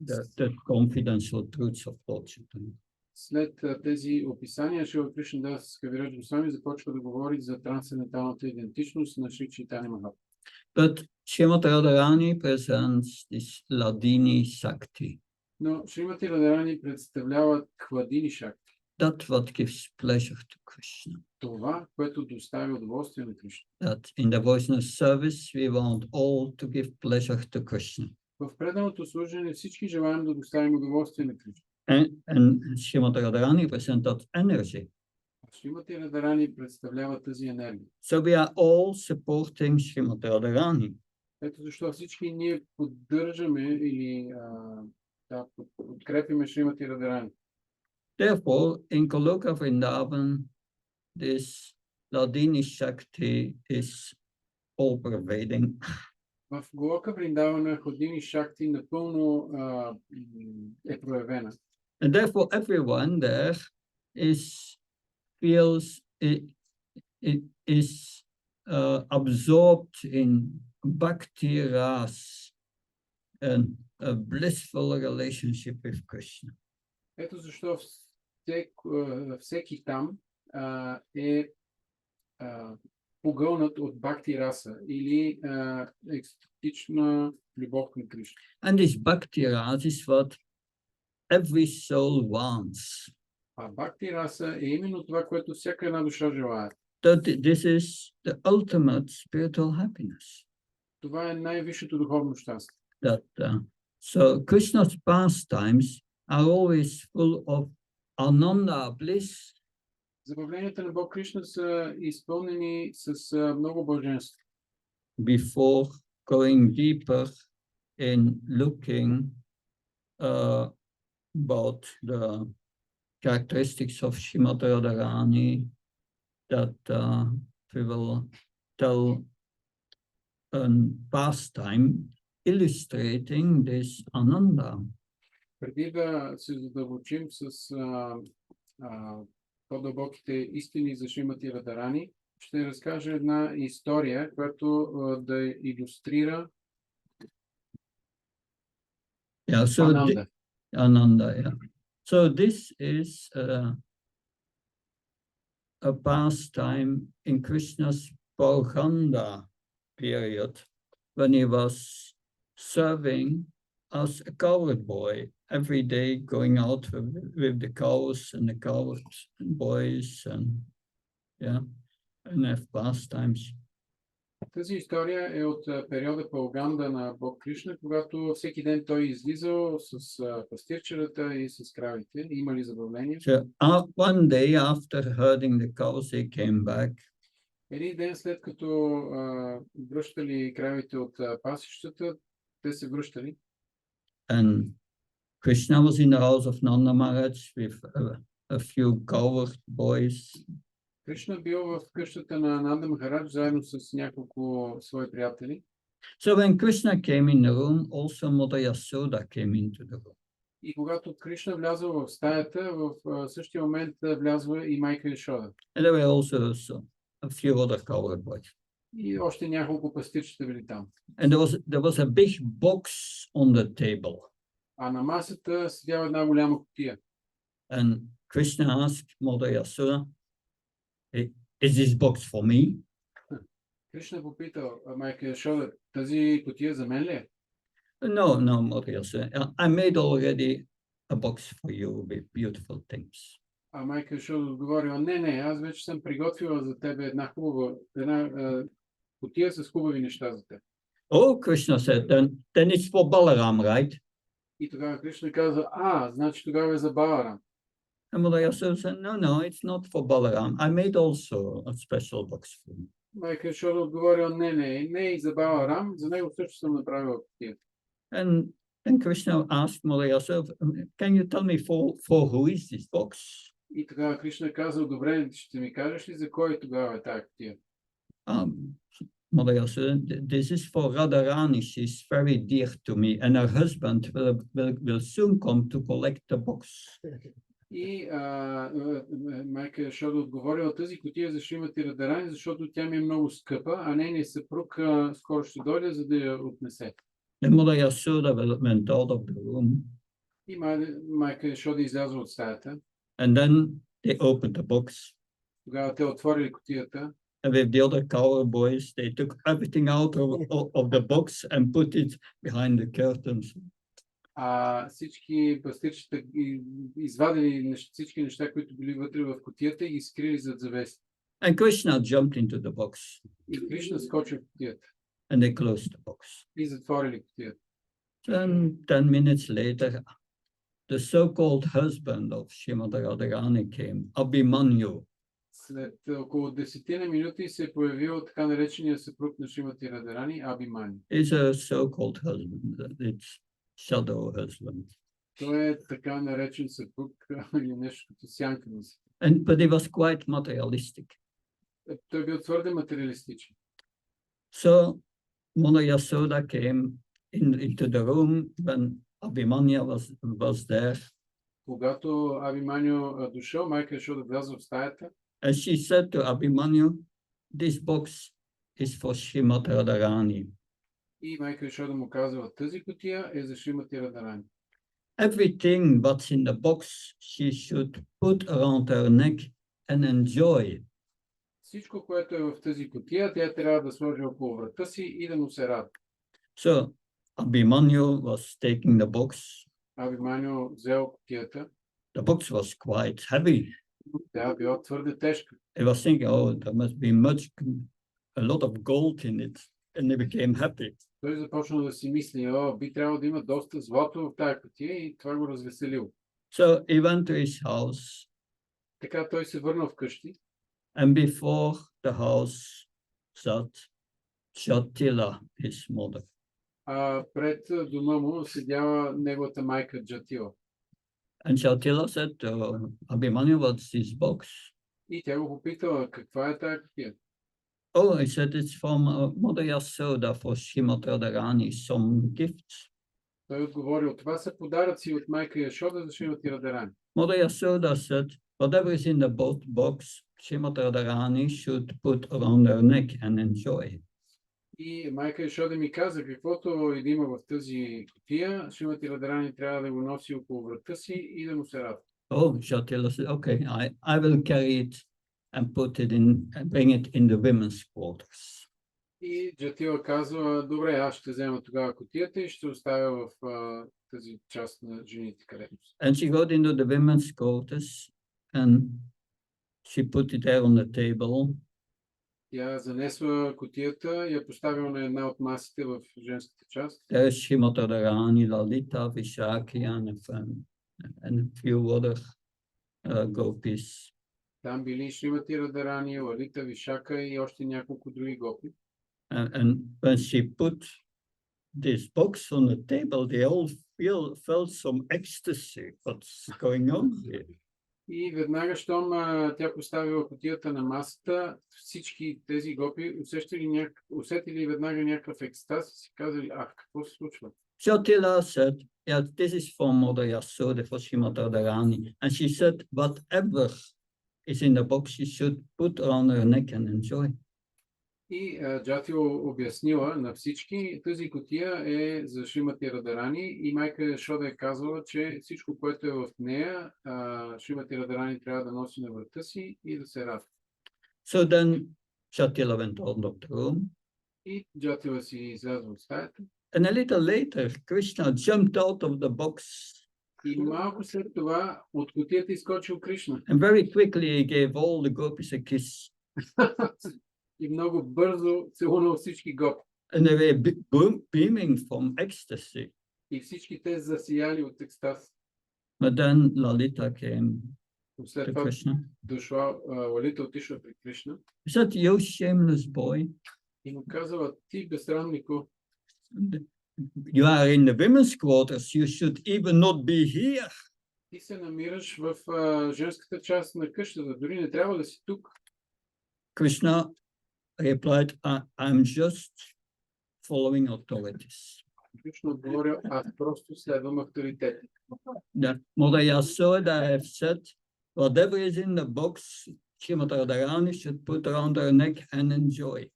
Speaker 1: the confidential truths of Lord Chaitanya.
Speaker 2: След тези описания, Шрила Кришнадас Кавираджа Госвами започва да говори за трансценденталната идентичност на Шри Чайтания Махапрабху.
Speaker 1: But Srimati Radharani presents this Ladini Sakti.
Speaker 2: Но Шримати Радарани представляват хладини шакти.
Speaker 1: That what gives pleasure to Krishna.
Speaker 2: Това, което доставя удоволствие на Кришна.
Speaker 1: That in devotional service we want all to give pleasure to Krishna.
Speaker 2: В преданото служение всички желаем да доставим удоволствие на Кришна.
Speaker 1: And Srimati Radharani presents that energy.
Speaker 2: Шримати Радарани представлява тази енергия.
Speaker 1: So we are all supporting Srimati Radharani.
Speaker 2: Ето защо всички ние поддържаме или подкрепяме Шримати Радарани.
Speaker 1: Therefore, in Goloka Vrindavan, this Ladini Shakti is all-pervading.
Speaker 2: В Голока Вриндавана Хладини Шакти напълно е проявена.
Speaker 1: And therefore, everyone there feels it is absorbed in bhakti ras and a blissful relationship with Krishna.
Speaker 2: Ето защо всеки там е погълнат от бхакти раса или екстатична любов към Кришна.
Speaker 1: And this bhakti ras is what every soul wants.
Speaker 2: А бхакти раса е именно това, което всяка една душа желае.
Speaker 1: This is the ultimate spiritual happiness.
Speaker 2: Това е най-висшето духовно щастие.
Speaker 1: So Krishna's pastimes are always full of ananda bliss.
Speaker 2: Забавленията на Бог Кришна са изпълнени с много блаженство.
Speaker 1: Before going deeper in looking about the characteristics of Srimati Radharani, that we will tell a pastime illustrating this ananda.
Speaker 2: Преди да се задълбочим с по-дълбоките истини за Шримати Радарани, ще разкажа една история, която да илюстрира Ananda.
Speaker 1: Ananda, yeah. So this is a pastime in Krishna's Paurkhanda period, when he was serving as a cowherd boy, every day going out with the cows and the cowherd boys and have pastimes.
Speaker 2: Тази история е от периода по Уганда на Бог Кришна, когато всеки ден той излизал с пастирчерата и с кравите, имали забавление.
Speaker 1: So one day after herding the cows, they came back
Speaker 2: Един ден след като връщали кравите от пасищата, те се връщали.
Speaker 1: and Krishna was in the house of Nanda Maharaj with a few cowherd boys.
Speaker 2: Кришна бил в къщата на Нанда Махарадж заедно с няколко свои приятели.
Speaker 1: So when Krishna came in the room, also Mother Yasoda came into the room.
Speaker 2: И когато Кришна влязъл в стаята, в същия момент влязва и майка Яшода.
Speaker 1: And there were also a few other cowherd boys.
Speaker 2: И още няколко пастирчета били там.
Speaker 1: And there was a big box on the table.
Speaker 2: А на масата седяла една голяма кутия.
Speaker 1: And Krishna asked Mother Yasoda, is this box for me?
Speaker 2: Кришна попитал майка Яшода, тази кутия за мен ли е?
Speaker 1: No, Mother Yasoda. I made already a box for you with beautiful things.
Speaker 2: А майка Яшода отговорила, не, аз вече съм приготвила за тебе една кутия с хубави неща за теб.
Speaker 1: Oh, Krishna said, then it's for Balaram, right?
Speaker 2: И тогава Кришна каза, значи тогава е за Баларам.
Speaker 1: And Mother Yasoda said, no, it's not for Balaram. I made also a special box for him.
Speaker 2: Майка Яшода отговорила, не и за Баларам, за него също съм направила кутия.
Speaker 1: And Krishna asked Mother Yasoda, can you tell me for who is this box?
Speaker 2: И тогава Кришна казал, добре, ще ми кажеш ли за кой тогава е тази кутия?
Speaker 1: Mother Yasoda, this is for Radharani. She's very dear to me, and her husband will soon come to collect the box.
Speaker 2: И майка Яшода отговорила, тази кутия за Шримати Радарани, защото тя ми е много скъпа, а нейният съпруг скоро ще дойде, за да я отнесе.
Speaker 1: And Mother Yasoda went out of the room.
Speaker 2: И майка Яшода излязла от стаята.
Speaker 1: And then they opened the box.
Speaker 2: Тогава те отворили кутията.
Speaker 1: And with the other cowboy boys, they took everything out of the box and put it behind the curtains.
Speaker 2: Всички пастирчета извадили всички неща, които били вътре в кутията и ги скрили зад завеси.
Speaker 1: And Krishna jumped into the box.
Speaker 2: И Кришна скочи в кутията.
Speaker 1: And they closed the box.
Speaker 2: И затворили кутията.
Speaker 1: Then 10 minutes later, the so-called husband of Srimati Radharani came, Abhimanyu.
Speaker 2: След около 10 минути се е появил така наречения съпруг на Шримати Радарани, Абхиманю.
Speaker 1: Is a so-called husband. It's shadow husband.
Speaker 2: Той е така наречен съпруг или нещо като сянка на си.
Speaker 1: But he was quite materialistic.
Speaker 2: Той бил твърде материалистичен.
Speaker 1: So Mother Yasoda came into the room when Abhimanyu was there.
Speaker 2: Когато Абхиманю дошъл, майка Яшода влязла в стаята.
Speaker 1: And she said to Abhimanyu, this box is for Srimati Radharani.
Speaker 2: И майка Яшода му казва, тази кутия е за Шримати Радарани.
Speaker 1: Everything what's in the box she should put around her neck and enjoy.
Speaker 2: Всичко, което е в тази кутия, тя трябва да сложи около врата си и да му се радва.
Speaker 1: So Abhimanyu was taking the box.
Speaker 2: Абхиманю взел кутията.
Speaker 1: The box was quite heavy.
Speaker 2: Тя била твърде тежка.
Speaker 1: He was thinking, there must be a lot of gold in it. And he became happy.
Speaker 2: Той започна да си мисли, би трябвало да има доста злато в тази кутия и това го развеселило.
Speaker 1: So he went to his house.
Speaker 2: Така той се върна вкъщи.
Speaker 1: And before the house sat Jatila, his mother.
Speaker 2: Пред дома му седяла неговата майка Джатила.
Speaker 1: And Jatila said to Abhimanyu, what's this box?
Speaker 2: И тя го попитала, каква е тази кутия?
Speaker 1: Oh, I said, it's from Mother Yasoda for Srimati Radharani, some gifts.
Speaker 2: Той отговорил, това са подаръци от майка Яшода за Шримати Радарани.
Speaker 1: Mother Yasoda said, whatever is in the box, Srimati Radharani should put around her neck and enjoy.
Speaker 2: И майка Яшода ми каза, каквото и да има в тази кутия, Шримати Радарани трябва да го носи около врата си и да му се радва.
Speaker 1: Oh, Jatila said, okay, I will carry it and put it in and bring it in the women's quarters.
Speaker 2: И Джатила казва, добре, аз ще взема тогава кутията и ще оставя в тази част на жените, където са.
Speaker 1: And she got into the women's quarters and she put it there on the table.
Speaker 2: Тя занесла кутията и я поставила на една от масите в женската част.
Speaker 1: There is Shrimati Radharani, Lalita, Vishakhi, and a few other gopis.
Speaker 2: Там били Шримати Радарани, Лалита, Вишака и още няколко други гопи.
Speaker 1: And when she put this box on the table, they all felt some ecstasy. What's going on here?
Speaker 2: И веднага, щом тя поставила кутията на масата, всички тези гопи усетили веднага някакъв екстаз и си казали, какво се случва?
Speaker 1: Jyotila said, yeah, this is for Mother Yasoda, for Srimati Radharani. And she said, whatever is in the box, she should put around her neck and enjoy.
Speaker 2: И Джатио обяснила на всички, тази кутия е за Шримати Радарани и майка Шода е казала, че всичко, което е в нея, Шримати Радарани трябва да носи на врата си и да се радва.
Speaker 1: So then Jyotila went out of the room.
Speaker 2: И Джатила си излязва от стаята.
Speaker 1: And a little later, Krishna jumped out of the box.
Speaker 2: И малко след това от кутията изскочил Кришна.
Speaker 1: And very quickly he gave all the gopis a kiss.
Speaker 2: И много бързо целунал всички гопи.
Speaker 1: And they were beaming from ecstasy.
Speaker 2: И всички те засияли от екстаз.
Speaker 1: But then Lalita came
Speaker 2: След
Speaker 1: to
Speaker 2: това
Speaker 1: Krishna.
Speaker 2: дошла, Лалита отишла при Кришна.
Speaker 1: He said, you shameless boy,
Speaker 2: И му казала, ти безсрамнико,
Speaker 1: you are in the women's quarters, you should even not be here.
Speaker 2: ти се намираш в женската част на къщата, дори не трябва да си тук.
Speaker 1: Krishna replied, I'm just following authorities.
Speaker 2: Кришна отговорил, аз просто следвам авторитет.
Speaker 1: Mother Yasoda have said, whatever is in the box, Srimati Radharani should put around her neck and enjoy.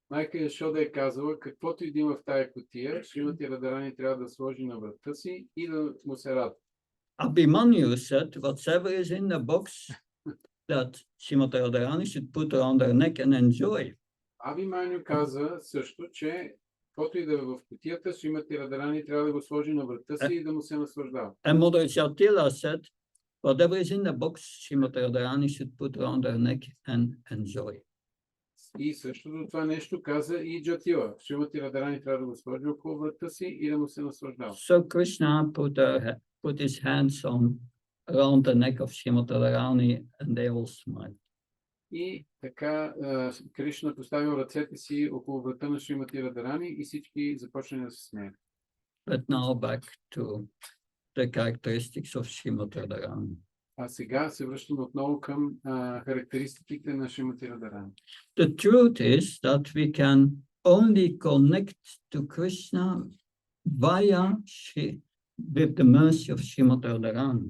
Speaker 2: Майка Яшода е казала, каквото и да има в тая кутия, Шримати Радарани трябва да сложи на врата си и да му се радва.
Speaker 1: Abhimanyu said, whatever is in the box, that Srimati Radharani should put around her neck and enjoy.
Speaker 2: Абиманю каза също, че каквото и да е в кутията, Шримати Радарани трябва да го сложи на врата си и да му се наслаждава.
Speaker 1: And Mother Jyotila said, whatever is in the box, Srimati Radharani should put around her neck and enjoy.
Speaker 2: И същото това нещо каза и Джатила. Шримати Радарани трябва да го сложи около врата си и да му се наслаждава.
Speaker 1: So Krishna put his hands around the neck of Srimati Radharani and they all smiled.
Speaker 2: И така Кришна поставил ръцете си около врата на Шримати Радарани и всички започнали да се смеят.
Speaker 1: But now back to the characteristics of Srimati Radharani.
Speaker 2: А сега се връщаме отново към характеристиките на Шримати Радарани.
Speaker 1: The truth is that we can only connect to Krishna with the mercy of Srimati Radharani.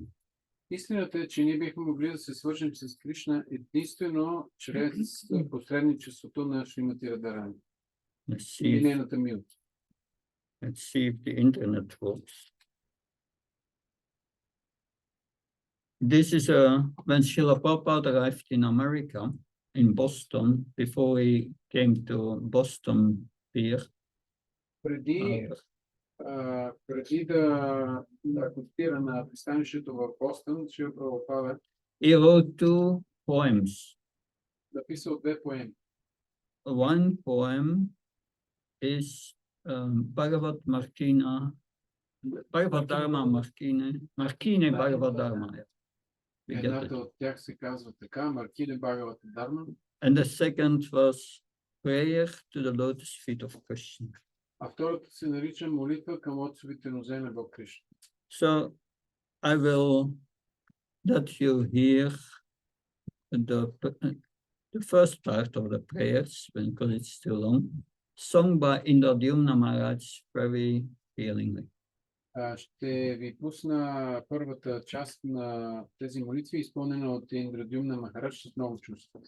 Speaker 2: Истината е, че ние бихме могли да се свържем с Кришна единствено чрез посредничеството на Шримати Радарани. И нейната милост.
Speaker 1: Let's see if the internet works. This is when Srila Prabhupada arrived in America, in Boston, before he came to Boston Pier.
Speaker 2: Преди да акустира на пристанището в Бостон, Шрила Прабхупада
Speaker 1: He wrote two poems.
Speaker 2: написал две поеми.
Speaker 1: One poem is Bhagavad Dharma Markine Bhagavad Dharma.
Speaker 2: Едната от тях се казва така, Маркине Бхагавата Дарма.
Speaker 1: And the second was Prayer to the Lotus Feet of Krishna.
Speaker 2: А втората се нарича молитва към отцовите нозе на Бог Кришна.
Speaker 1: So I will let you hear the first part of the prayers, because it's too long, sung by Indradyumna Maharaj very feelingly.
Speaker 2: Ще ви пусна първата част на тези молитви, изпълнена от Индрадюмна Махарадж с много чувство.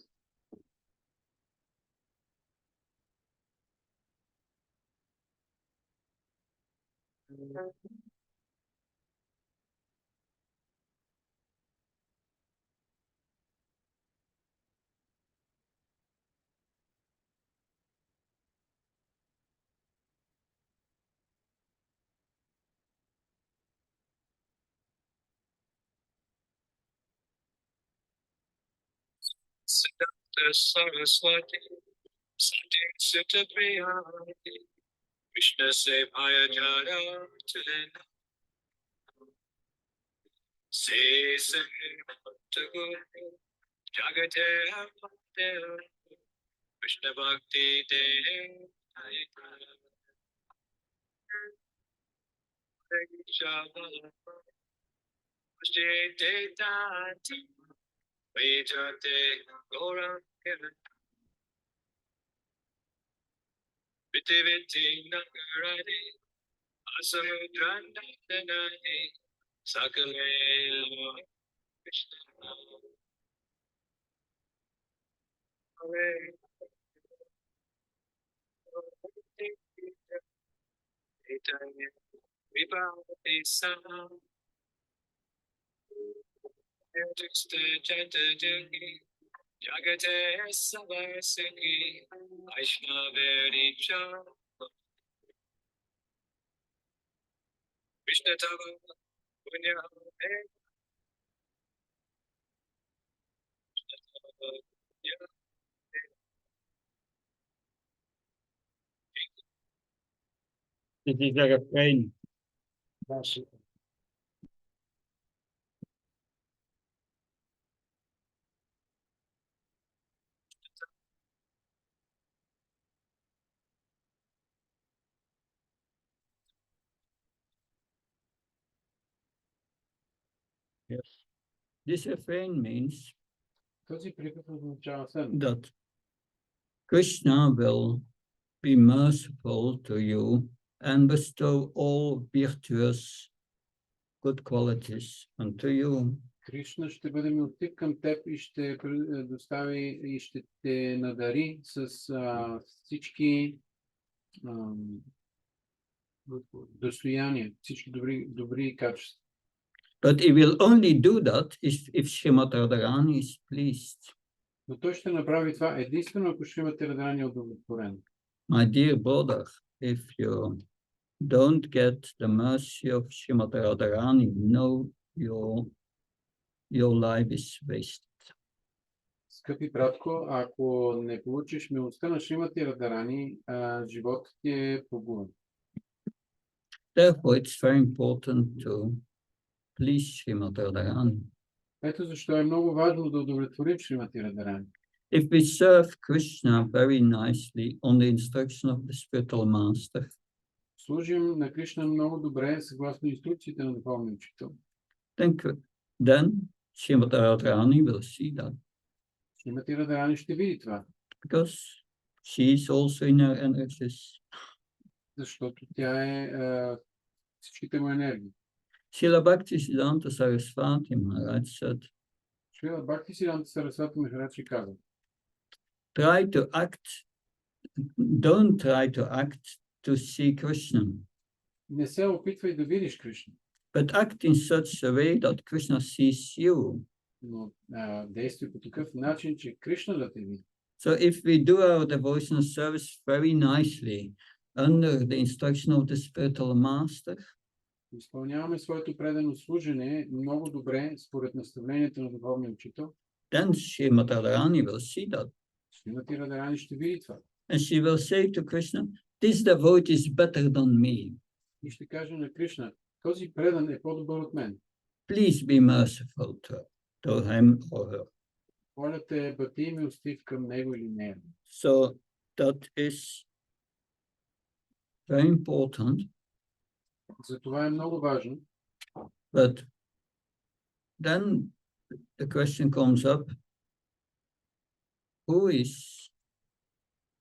Speaker 3: Saraswati, Sati Sutta Priyati, Krishna se Bhaya Jara Chilena, Se Tagu, Jagate Apate, Krishna Bhakti De, Shabala, Jete Tati, Vijate Gora, Viti Viti Nagaradi, Asamudrandanani, Sakale Krishna. Hare Chaitanya Vibhavati Sama Jagate Jagate Savasaki Vaishnaveri Cha Krishna Tava Punya
Speaker 1: This is a refrain. Yes. This refrain means
Speaker 2: Този припев означава следното.
Speaker 1: that Krishna will be merciful to you and bestow all virtuous good qualities unto you.
Speaker 2: Кришна ще бъде милостив към теб и ще предостави и ще те надари с всички достояния, всички добри качества.
Speaker 1: But he will only do that if Srimati Radharani is pleased.
Speaker 2: Но той ще направи това единствено, ако Шримати Радарани е удовлетворен.
Speaker 1: My dear brother, if you don't get the mercy of Srimati Radharani, no, your life is wasted.
Speaker 2: Скъпи братко, ако не получиш милостта на Шримати Радарани, животът ти е погубен.
Speaker 1: Therefore, it's very important to please Srimati Radharani.
Speaker 2: Ето защо е много важно да удовлетворим Шримати Радарани.
Speaker 1: If we serve Krishna very nicely on the instruction of the spiritual master,
Speaker 2: Служим на Кришна много добре, съгласно инструкциите на духовния учител.
Speaker 1: then Srimati Radharani will see that.
Speaker 2: Шримати Радарани ще види това.
Speaker 1: Because she is also in her energies.
Speaker 2: Защото тя е всичките му енергии.
Speaker 1: Srila Bhaktisiddhanta Saraswati Maharaj said,
Speaker 2: Шрила Бхактисиддханта Сарасвати Махарадж каза:
Speaker 1: don't try to act to see Krishna,
Speaker 2: не се опитвай да видиш Кришна,
Speaker 1: but act in such a way that Krishna sees you.
Speaker 2: но действай по такъв начин, че Кришна да те види.
Speaker 1: So if we do our devotional service very nicely under the instruction of the spiritual master,
Speaker 2: изпълняваме своето предано служене много добре според наставленията на духовния учител,
Speaker 1: then Srimati Radharani will see that.
Speaker 2: Шримати Радарани ще види това.
Speaker 1: And she will say to Krishna, this devotee is better than me.
Speaker 2: И ще каже на Кришна: този предан е по-добър от мен.
Speaker 1: Please be merciful to him or her.
Speaker 2: Моля те, бъди милостив към него или нея.
Speaker 1: So that is very important.
Speaker 2: Затова е много важно.
Speaker 1: But then the question comes up, who is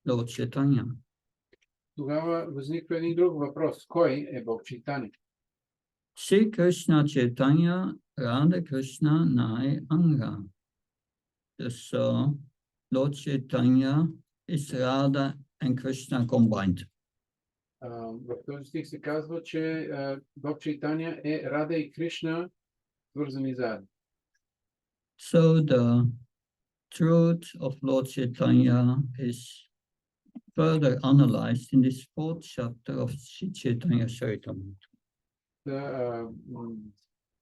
Speaker 1: Lord Chaitanya?
Speaker 2: Тогава възниква един друг въпрос. Кой е Бог Чайтаня?
Speaker 1: Sri Krishna Chaitanya, Radha Krishna Nai Anga. So Lord Chaitanya is Radha and Krishna combined.
Speaker 2: В този стих се казва, че Бог Чайтаня е Рада и Кришна свързани заедно.
Speaker 1: So the truth of Lord Chaitanya is further analyzed in this fourth chapter of Chaitanya Charitamrita.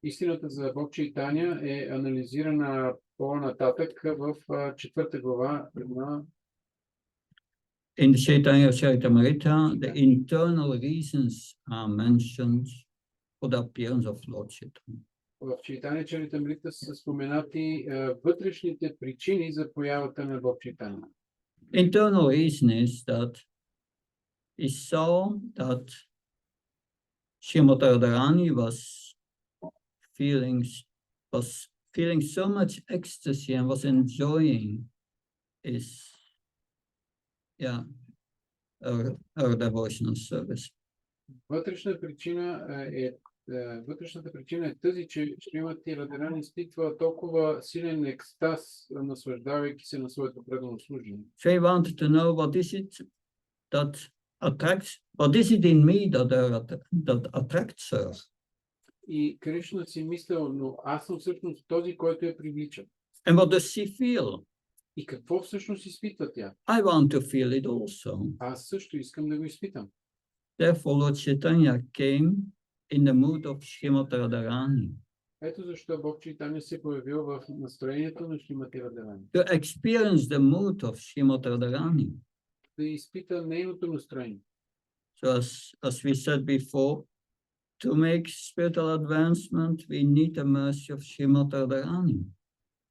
Speaker 2: истината за Бог Чайтаня е анализирана по-нататък в 4 глава на
Speaker 1: In the Chaitanya Charitamrita, the internal reasons are mentioned for the appearance of Lord Chaitanya.
Speaker 2: В Чайтаня Чаритамрита са споменати вътрешните причини за появата на Бог Чайтаня.
Speaker 1: Internal reason is that he saw that Srimati Radharani was feeling so much ecstasy and was enjoying her devotional service.
Speaker 2: Вътрешната причина е тази, че Шримати Радharani изпитва толкова силен екстаз, наслаждавайки се на своето предано служение.
Speaker 1: So he wanted to know what is it in me that attracts her.
Speaker 2: И Кришна си мислял, но аз съм всъщност този, който я привлича.
Speaker 1: And what does she feel?
Speaker 2: И какво всъщност изпитва тя?
Speaker 1: I want to feel it also.
Speaker 2: Аз също искам да го изпитам.
Speaker 1: Therefore, Lord Chaitanya came in the mood of Srimati Radharani.
Speaker 2: Ето защо Бог Чайтаня се появил в настроението на Шримати Радharani.
Speaker 1: To experience the mood of Srimati Radharani.
Speaker 2: Да изпита нейното настроение.
Speaker 1: So as we said before, to make spiritual advancement, we need the mercy of Srimati Radharani.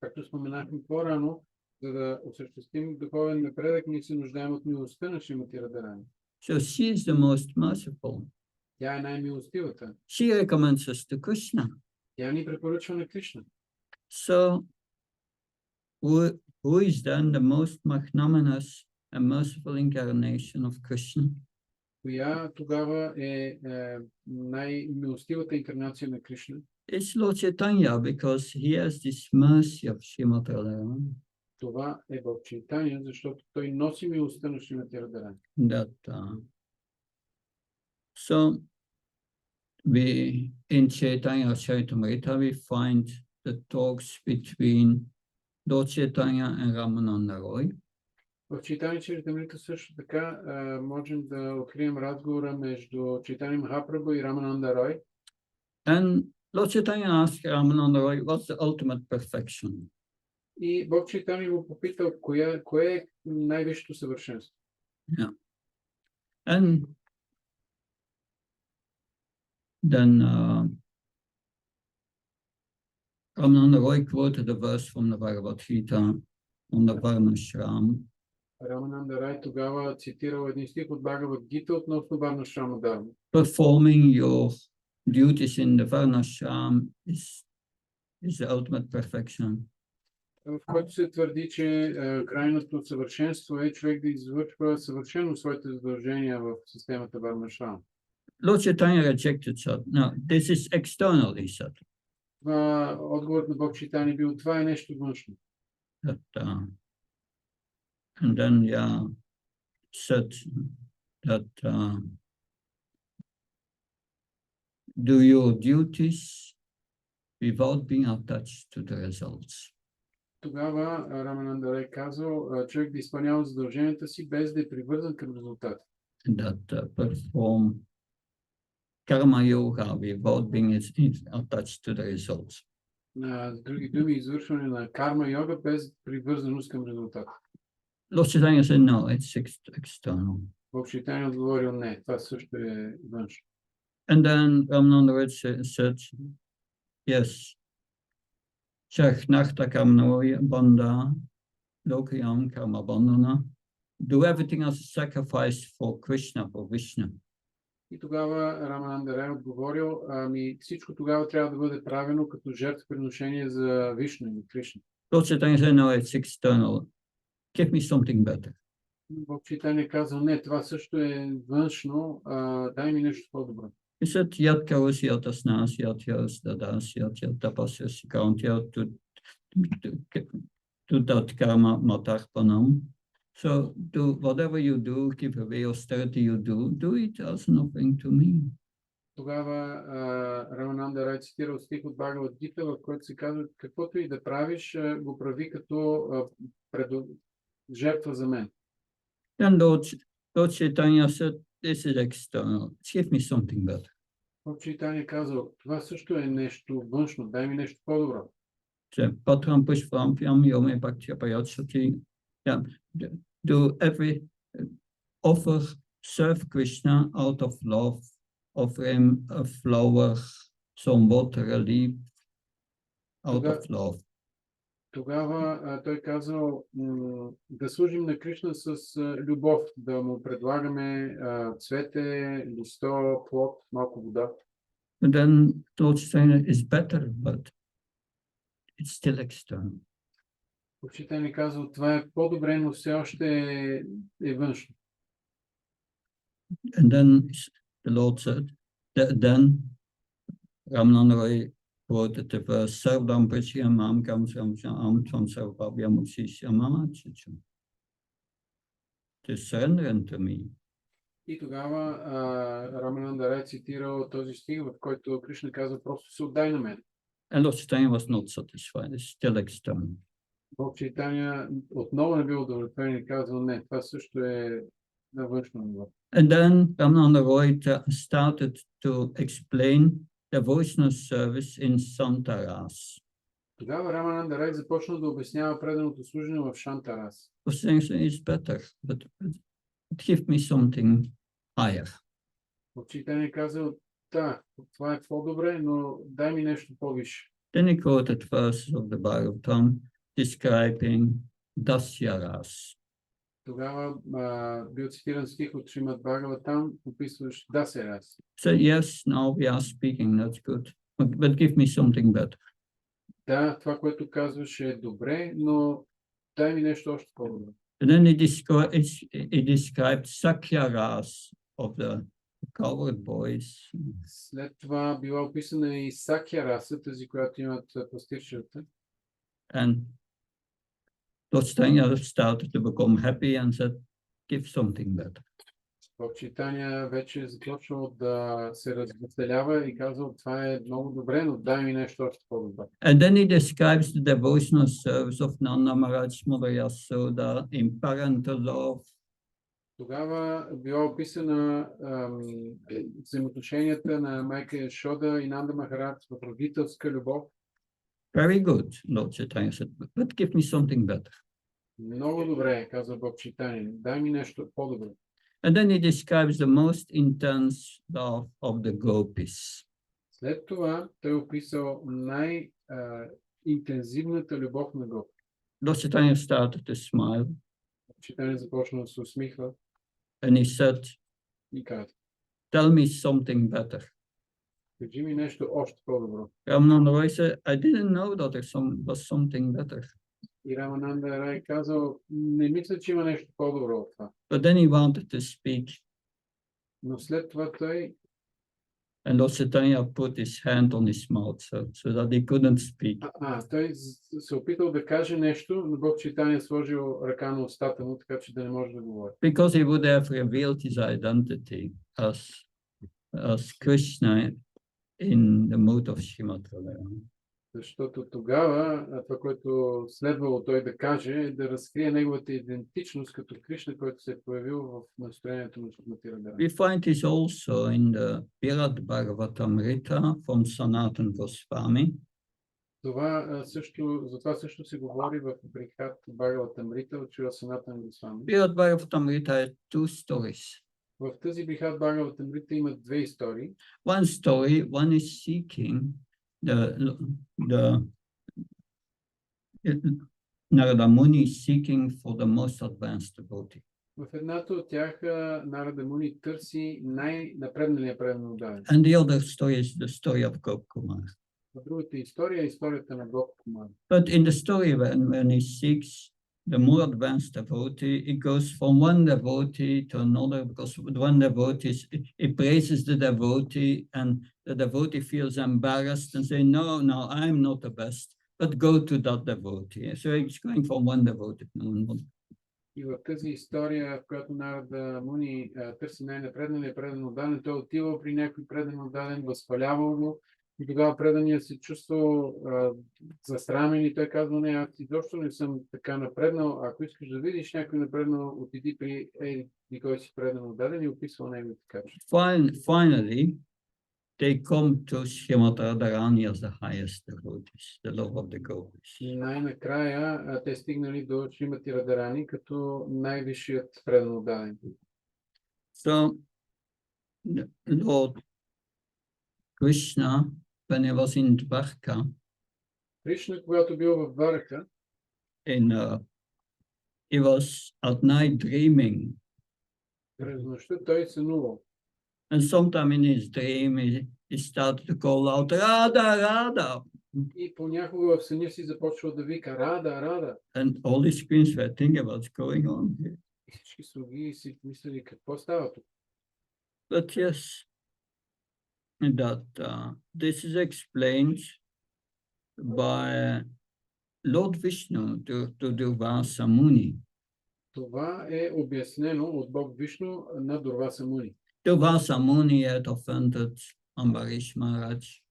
Speaker 2: Както споменахме по-рано, за да осъществим духовен напредък, ние се нуждаем от милостта на Шримати Радharani.
Speaker 1: So she is the most merciful.
Speaker 2: Тя е най-милостивата.
Speaker 1: She recommends us to Krishna.
Speaker 2: Тя ни препоръчва на Кришна.
Speaker 1: So who is then the most magnanimous and merciful incarnation of Krishna?
Speaker 2: Коя тогава е най-милостивата инкарнация на Кришна?
Speaker 1: It's Lord Chaitanya, because he has this mercy of Srimati Radharani.
Speaker 2: Това е Бог Чайтаня, защото той носи милостта на Шримати Радharani.
Speaker 1: So we in Chaitanya Charitamrita we find the talks between Lord Chaitanya and Ramananda Roy.
Speaker 2: В Чайтаня Чаритамрита също така можем да открием разговора между Чайтаня Махапрабху и Рамананда Рой.
Speaker 1: And Lord Chaitanya asked Ramananda Roy, what's the ultimate perfection?
Speaker 2: И Бог Чайтаня го попитал, кое е най-висшето съвършенство.
Speaker 1: Yeah. And then Ramananda Roy quoted a verse from the Bhagavad Gita on the Varnashram.
Speaker 2: Рамананда Рай тогава цитирал един стих от Бхагавад Гита относно Варнашрама Дharma.
Speaker 1: Performing your duties in the Varnashram is the ultimate perfection.
Speaker 2: В който се твърди, че крайното съвършенство е човек да извършва съвършено своите задължения в системата Варнашрам.
Speaker 1: Lord Chaitanya rejected that. No, this is external, he said.
Speaker 2: Отговорът на Бог Чайтаня бил, това е нещо външно.
Speaker 1: And then, said that do your duties without being attached to the results.
Speaker 2: Тогава Рамананда Рай казал, човек да изпълнява задълженията си без да е привързан към резултата.
Speaker 1: That perform karma yoga without being attached to the results.
Speaker 2: С други думи, извършване на карма йога без привързаност към резултата.
Speaker 1: Lord Chaitanya said, no, it's external.
Speaker 2: Бог Чайтаня отговорил, не, това също е външно.
Speaker 1: And then Ramananda Raj said, yes, Chakhnakta Kamnoya Bandha, Lokayam Karma Bandhana, do everything as a sacrifice for Krishna, for Vishnu.
Speaker 2: И тогава Рамананда Рай отговорил, всичко тогава трябва да бъде правено като жертвоприношение за Вишну и Кришна.
Speaker 1: Lord Chaitanya said, no, it's external. Give me something better.
Speaker 2: Бог Чайтаня казал, не, това също е външно, дай ми нещо по-добро.
Speaker 1: He said, yat karos, yat asnas, yat yas dadas, yat tapasyas count, to that karma matarpanam. So do whatever you do, give away austerity you do it as nothing to me.
Speaker 2: Тогава Рамананда Рай цитирал стих от Бхагавад Гита, в който се казва, каквото и да правиш, го прави като жертва за мен.
Speaker 1: Then Lord Chaitanya said, this is external. Give me something better.
Speaker 2: Читание казал, това също е нещо външно, дай ми нещо по-добро.
Speaker 1: Že potom pushpampyam yome bhaktya payatsati. Yeah, do every offer, serve Krishna out of love, offer him a flower, some water, a leaf, out of love.
Speaker 2: Тогава той казал да служим на Кришна с любов, да му предлагаме цвете, листо, плод, малко вода.
Speaker 1: And then Lord Chaitanya is better, but it's still external.
Speaker 2: Учителят ни казва, това е по-добре, но все още е външно.
Speaker 1: And then the Lord said, then Ramananda Roy quoted the verse, Sarvam Prashyamam Kam Samsam Tam Sarvabhyam Ussishyamam Chicham. To surrender unto me.
Speaker 2: И тогава Рамананда Рай цитирал този стих, в който Кришна казва, просто се отдай на мен.
Speaker 1: And Lord Chaitanya was not satisfied, it's still external.
Speaker 2: Бог Чайтания отново не бил удовлетворен и казал, не, това също е на външно ниво.
Speaker 1: And then Ramananda Roy started to explain devotional service in Santaras.
Speaker 2: Тогава Рамананда Рай започна да обяснява преданото служене в Шантарас.
Speaker 1: Was saying it's better, but give me something higher.
Speaker 2: Учителят казал, да, това е по-добре, но дай ми нещо по-висше.
Speaker 1: Then he quoted verses of the Bhagavatam describing Dasyaras.
Speaker 2: Тогава бил цитиран стих от Шримад Бхагаватам, описващ Дасярас.
Speaker 1: So yes, now we are speaking, that's good, but give me something better.
Speaker 2: Да, това, което казваш е добре, но дай ми нещо още по-добре.
Speaker 1: And then he described Sakyaras of the cowherd boys.
Speaker 2: След това била описана и Сакя раса, тази, която имат пастирчета.
Speaker 1: And Lord Chaitanya started to become happy and said, give something better.
Speaker 2: В Чайтания вече започнал да се развеселява и казал, това е много добре, но дай ми нещо още по-добре.
Speaker 1: And then he describes the devotional service of Nanda Maharaj, Mother Yasoda in parental love.
Speaker 2: Тогава била описана взаимоотношенията на майка Яшода и Нанда Махарадж в родителска любов.
Speaker 1: Very good, Lord Chaitanya said, but give me something better.
Speaker 2: Много добре, казва Бог Чайтания, дай ми нещо по-добре.
Speaker 1: And then he describes the most intense love of the gopis.
Speaker 2: След това той описал най-интензивната любов на Бог.
Speaker 1: Lord Chaitanya started to smile.
Speaker 2: Чайтания започна да се усмихва
Speaker 1: and he said,
Speaker 2: и каза,
Speaker 1: tell me something better.
Speaker 2: кажи ми нещо още по-добро.
Speaker 1: Ramananda Roy said, I didn't know that there was something better.
Speaker 2: И Рамананда Рай казал, не мисля, че има нещо по-добро от това.
Speaker 1: But then he wanted to speak.
Speaker 2: Но след това той
Speaker 1: And Lord Chaitanya put his hand on his mouth so that he couldn't speak.
Speaker 2: той се опитал да каже нещо, но Бог Чайтания сложил ръка на устата му, така че да не може да говори.
Speaker 1: Because he would have revealed his identity as Krishna in the mood of Srimad Radharani.
Speaker 2: Защото тогава това, което следвало той да каже, е да разкрие неговата идентичност като Кришна, който се е появил в настроението на Шримати Радharani.
Speaker 1: We find this also in the Birad Bhagavatamrita from Sanatana Goswami.
Speaker 2: За това също се говори в Брихат Бхагаватамрита от Шрила Санатана Госвами.
Speaker 1: Birad Bhagavatamrita has two stories.
Speaker 2: В тази Брихат Бхагаватамрита има две истории.
Speaker 1: One story, one is seeking the Narada Muni is seeking for the most advanced devotee.
Speaker 2: В едната от тях Нарада Муни търси най-напредналия предан удавен.
Speaker 1: And the other story is the story of Gopkumar.
Speaker 2: В другата история е историята на Гопкумар.
Speaker 1: But in the story when he seeks the more advanced devotee, it goes from one devotee to another, because one devotee, he praises the devotee and the devotee feels embarrassed and say, no, I'm not the best, but go to that devotee. So it's going from one devotee to another.
Speaker 2: И в тази история, в която Нарада Муни търси най-напредналия предан удавен, той отива при някой предан удавен, възхвалявал го, и тогава преданият се чувствал засрамен и той казва, не, аз изобщо не съм така напреднал, ако искаш да видиш някой напреднал, отиди при и кой си предан удаден и описвал неговите качества.
Speaker 1: Finally, they come to Srimad Radharani as the highest devotees, the love of the gopis.
Speaker 2: И най-накрая те стигнали до Шримати Радарани като най-висшият предан отдаден.
Speaker 1: So, Lord Krishna, when he was in Dwarka,
Speaker 2: Кришна, когато бил в Дварака,
Speaker 1: he was at night dreaming.
Speaker 2: през нощта той сънувал.
Speaker 1: And sometime in his dream, he started to call out, Radha, Radha.
Speaker 2: И понякога в съня си започвал да вика Рада, Рада.
Speaker 1: And all the screens were thinking what's going on here.
Speaker 2: И всички слуги си мислили какво става тук.
Speaker 1: But yes, that this is explained by Lord Vishnu to Durvasa Muni.
Speaker 2: Това е обяснено от Бог Вишну на Дурваса Муни.
Speaker 1: Durvasa Muni had offended Ambarish Maharaj.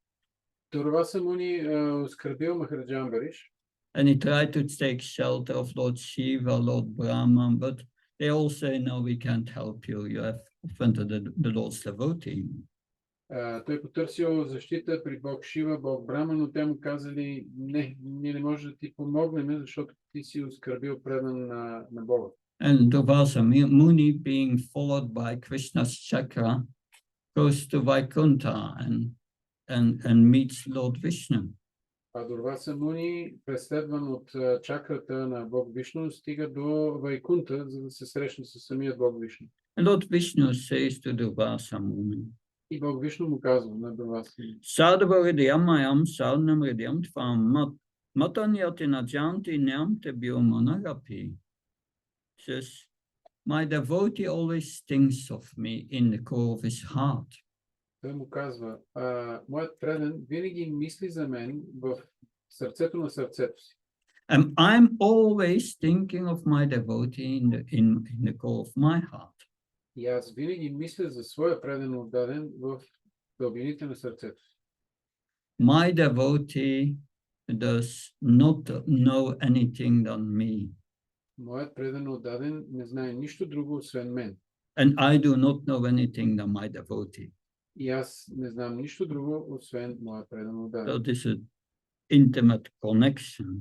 Speaker 2: Дурваса Муни оскърбил Махараджа Амбариш.
Speaker 1: And he tried to take shelter of Lord Shiva, Lord Brahman, but they all say, no, we can't help you. You have offended the Lord's devotee.
Speaker 2: Той потърсил защита при Бог Шива, Бог Брама, но те му казали, не, ние не можем да ти помогнем, защото ти си оскърбил предан на Бога.
Speaker 1: And Durvasa Muni, being followed by Krishna's chakra, goes to Vaikuntha and meets Lord Vishnu.
Speaker 2: А Дурваса Муни, преследван от чакрата на Бог Вишну, стига до Вайкунта, за да се срещне с самия Бог Вишну.
Speaker 1: And Lord Vishnu says to Durvasa Muni,
Speaker 2: И Бог Вишну му казва на Дурваса Муни,
Speaker 1: Sadhavaridyamayam sadhanamridyam tvam matanyati najanti nyam tebyo managapi. Says, my devotee always thinks of me in the core of his heart.
Speaker 2: Той му казва, моят предан винаги мисли за мен в сърцето на сърцето си.
Speaker 1: And I'm always thinking of my devotee in the core of my heart.
Speaker 2: И аз винаги мисля за своя предан отдаден в дълбините на сърцето си.
Speaker 1: My devotee does not know anything than me.
Speaker 2: Моят предан отдаден не знае нищо друго, освен мен.
Speaker 1: And I do not know anything than my devotee.
Speaker 2: И аз не знам нищо друго, освен моят предан
Speaker 1: So
Speaker 2: отдаден.
Speaker 1: this is intimate connection.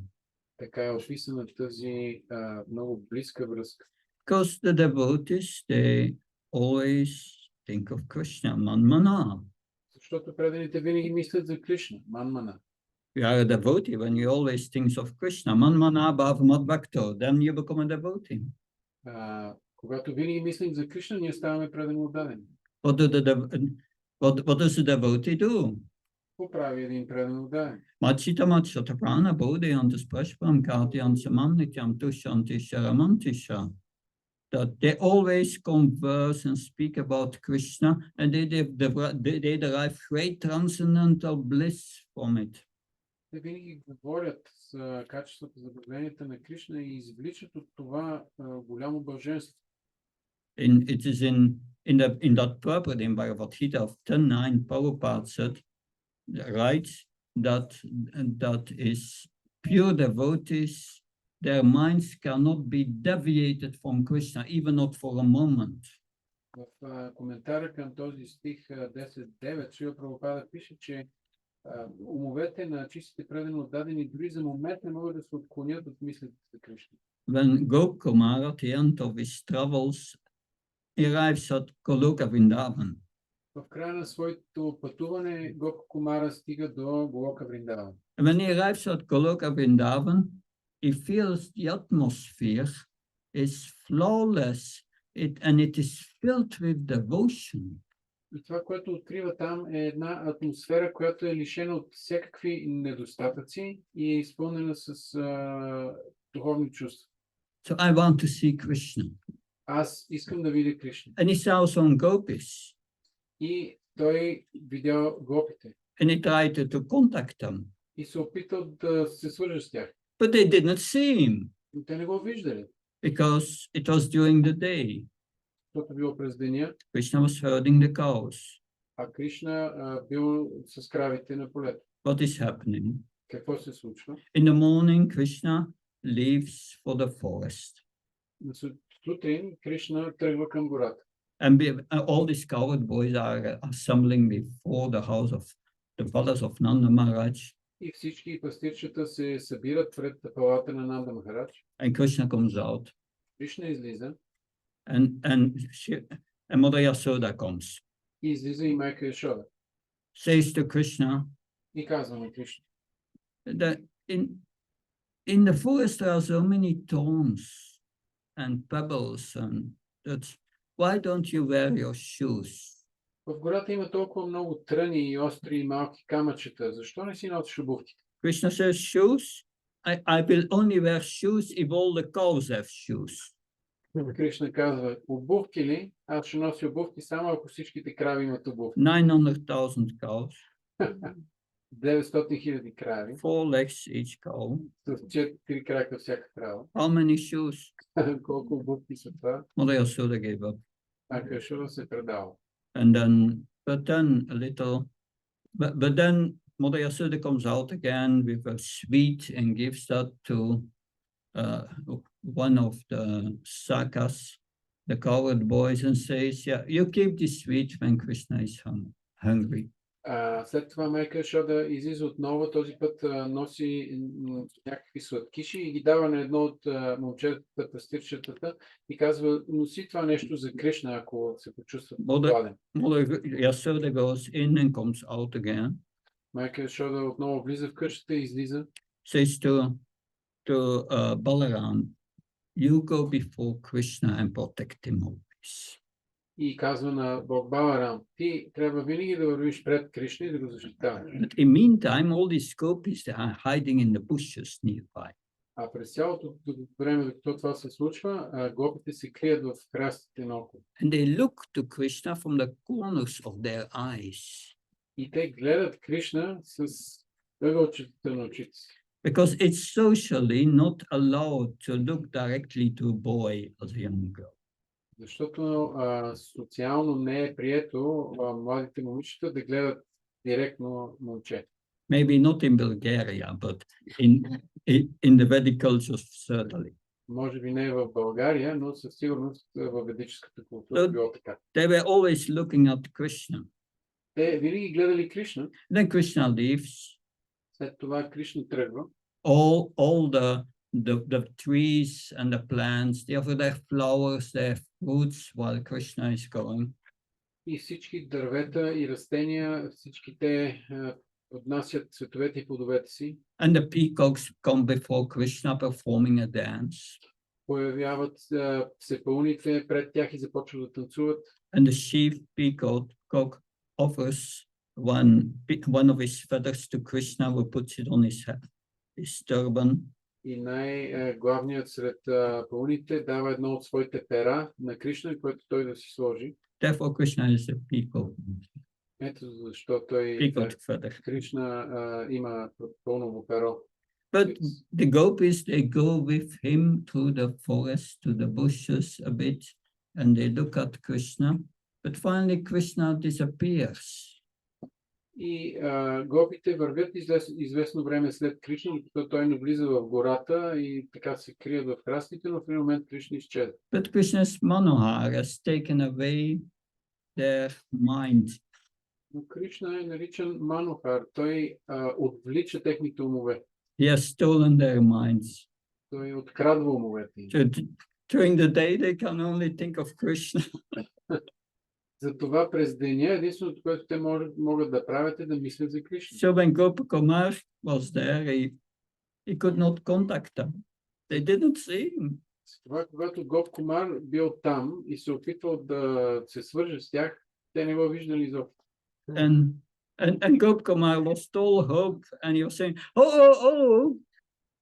Speaker 2: Така е описана тази много близка връзка.
Speaker 1: Because the devotees, they always think of Krishna, Manmana.
Speaker 2: Защото преданите винаги мислят за Кришна, Манмана.
Speaker 1: You are a devotee when you always think of Krishna, Manmana Bhavamat Bhakto, then you become a devotee.
Speaker 2: Когато винаги мислим за Кришна, ние ставаме предан отдадени.
Speaker 1: What does the devotee do?
Speaker 2: Какво прави един предан отдаден?
Speaker 1: Machita Machata Prana Bodhayantas Prashpam Kartyan Samam Nityam Tushanti Sharamantisha. That they always converse and speak about Krishna, and they derive great transcendental bliss from it.
Speaker 2: Те винаги говорят за качеството, за благословенията на Кришна и извличат от това голямо блаженство.
Speaker 1: It is in that purport in Bhagavad Gita of 10.9, Prabhupada said, writes that is pure devotees, their minds cannot be deviated from Krishna, even not for a moment.
Speaker 2: В коментара към този стих 10.9 Шрила Прабхупада пише, че умовете на чистите предани отдадени дори за момент не могат да се отклонят от мислите за Кришна.
Speaker 1: When Gokumar at the end of his travels arrives at Goloka Vrindavan.
Speaker 2: В края на своето пътуване Гопа Кумара стига до Голока Вриндаван.
Speaker 1: And when he arrives at Goloka Vrindavan, he feels the atmosphere is flawless and it is filled with devotion.
Speaker 2: И това, което открива там, е една атмосфера, която е лишена от всякакви недостатъци и е изпълнена с духовни чувства.
Speaker 1: So I want to see Krishna.
Speaker 2: Аз искам да видя Кришна.
Speaker 1: And he saw some gopis.
Speaker 2: И той видял гопите.
Speaker 1: And he tried to contact them.
Speaker 2: И се опитал да се свърже с тях.
Speaker 1: But they did not see him.
Speaker 2: Но те не го виждали.
Speaker 1: Because it was during the day.
Speaker 2: Защото било през деня.
Speaker 1: Krishna was herding the cows.
Speaker 2: А Кришна бил с кравите на полето.
Speaker 1: What is happening?
Speaker 2: Какво се случва?
Speaker 1: In the morning, Krishna leaves for the forest.
Speaker 2: Сутрин Кришна тръгва към гората.
Speaker 1: And all these coward boys are assembling before the house of the palace of Nanda Maharaj.
Speaker 2: И всички пастирчета се събират пред палата на Нанда Махарадж.
Speaker 1: And Krishna comes out.
Speaker 2: Кришна излиза.
Speaker 1: And Mother Yasoda comes.
Speaker 2: И излиза и майка Яшода.
Speaker 1: Says to Krishna,
Speaker 2: И казва на Кришна.
Speaker 1: that in the forest there are so many thorns and pebbles and that's why don't you wear your shoes?
Speaker 2: В гората има толкова много тръни и остри и малки камъчета. Защо не си носиш обувките?
Speaker 1: Krishna says, shoes? I will only wear shoes if all the cows have shoes.
Speaker 2: Кришна казва, обувки ли? Аз ще нося обувки само ако всичките крави имат обувки.
Speaker 1: 900,000 cows,
Speaker 2: 900 хиляди крави,
Speaker 1: 4 legs each cow.
Speaker 2: с 4 крака всяка крава.
Speaker 1: How many shoes?
Speaker 2: Колко обувки са това?
Speaker 1: Mother Yasoda gave up.
Speaker 2: А Яшода се предава.
Speaker 1: And but then a little, but then Mother Yasoda comes out again with a sweet and gives that to one of the sakas, the coward boys, and says, yeah, you keep this sweet when Krishna is hungry.
Speaker 2: След това майка Яшода излиза отново, този път носи някакви сладкиши и ги дава на едно от момчетата, пастирчетата и казва, носи това нещо за Кришна, ако се почувстват гладен.
Speaker 1: Mother Yasoda goes in and comes out again.
Speaker 2: Майка Яшода отново влиза в къщата и излиза.
Speaker 1: Says to Balaram, you go before Krishna and protect him always.
Speaker 2: И казва на Бог Баларам, ти трябва винаги да вървиш пред Кришна и да го защитаваш.
Speaker 1: But in meantime, all these gopis are hiding in the bushes nearby.
Speaker 2: А през цялото време, докато това се случва, гопите се крият в храстите наоколо.
Speaker 1: And they look to Krishna from the corners of their eyes.
Speaker 2: И те гледат Кришна с ъгълчетата на очите си.
Speaker 1: Because it's socially not allowed to look directly to a boy as a young girl.
Speaker 2: Защото социално не е прието младите момичета да гледат директно момче.
Speaker 1: Maybe not in Bulgaria, but in the Vedic cultures certainly.
Speaker 2: Може би не е в България, но със сигурност в ведическата култура било така.
Speaker 1: They were always looking at Krishna.
Speaker 2: Те винаги гледали Кришна.
Speaker 1: Then Krishna leaves.
Speaker 2: След това Кришна тръгва.
Speaker 1: All the trees and the plants, they offer their flowers, their fruits while Krishna is going.
Speaker 2: И всички дървета и растения, всички те отнасят цветовете и плодовете си.
Speaker 1: And the peacocks come before Krishna performing a dance.
Speaker 2: Появяват се пълните пред тях и започват да танцуват.
Speaker 1: And the chief peacock offers one of his feathers to Krishna, who puts it on his head, his turban.
Speaker 2: И най-главният сред пълните дава едно от своите пера на Кришна, което той да си сложи.
Speaker 1: Therefore, Krishna is a peacock.
Speaker 2: Ето защо той Кришна има пълново перо.
Speaker 1: But the gopis, they go with him to the forest, to the bushes a bit, and they look at Krishna. But finally, Krishna disappears.
Speaker 2: И гопите вървят известно време след Кришна, докато той навлиза в гората и така се крият в храстите, но в един момент Кришна изчезва.
Speaker 1: But Krishna's Manohar has taken away their mind.
Speaker 2: Но Кришна е наричан Манохар. Той отвлича техните умове.
Speaker 1: He has stolen their minds.
Speaker 2: Той открадва умовете им.
Speaker 1: During the day, they can only think of Krishna.
Speaker 2: Затова през деня единственото, което те могат да правят е да мислят за Кришна.
Speaker 1: So when Gopakumar was there, he could not contact them. They didn't see him.
Speaker 2: Това, когато Гоп Кумар бил там и се опитвал да се свърже с тях, те не го виждали изобщо.
Speaker 1: And Goп Kumar lost all hope, and he was saying, oh.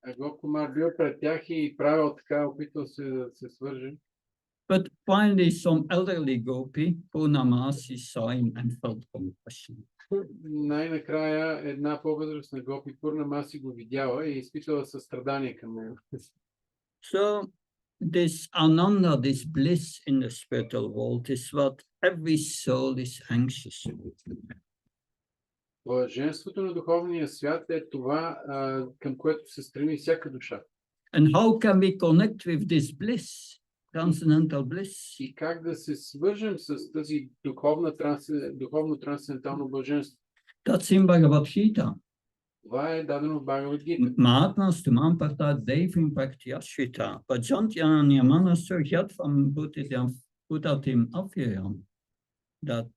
Speaker 2: А Гоп Кумар бил пред тях и правил така, опитвал се да се свърже.
Speaker 1: But finally, some elderly gopi, Purnamasi, saw him and felt compassion.
Speaker 2: Най-накрая една по-възрастна гопи Пурнамаси го видяла и изпитала състрадание към него.
Speaker 1: So this ananda, this bliss in the spiritual world is what every soul is anxious about.
Speaker 2: Блаженството на духовния свят е това, към което се стреми всяка душа.
Speaker 1: And how can we connect with this bliss? transcendental bliss.
Speaker 2: И как да се свържем с тази духовно трансцендентално блаженство.
Speaker 1: That's in Bhagavad Gita.
Speaker 2: Това е дадено в Бхагавад Гита.
Speaker 1: Mahatmas tumam parta devim praktyashvita, bhajantyana niyamana surhyatvam buddhatim afyayam. That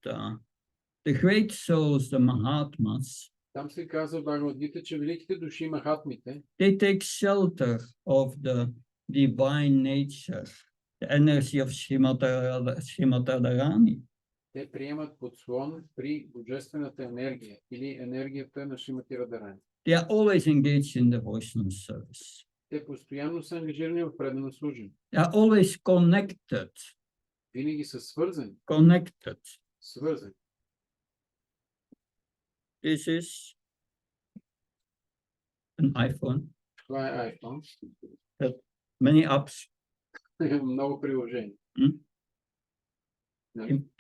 Speaker 1: the great souls, the Mahatmas,
Speaker 2: Там се казва в Бхагавад Гита, че великите души махатмите,
Speaker 1: they take shelter of the divine nature, the energy of Srimati Radharani.
Speaker 2: те приемат подслон при божествената енергия или енергията на Шримати Радарани.
Speaker 1: They are always engaged in devotional service.
Speaker 2: Те постоянно са ангажирани в предано служение.
Speaker 1: They are always connected.
Speaker 2: Винаги са свързани.
Speaker 1: Свързани. This is an iPhone.
Speaker 2: Това е iPhone.
Speaker 1: Many apps.
Speaker 2: Много приложения.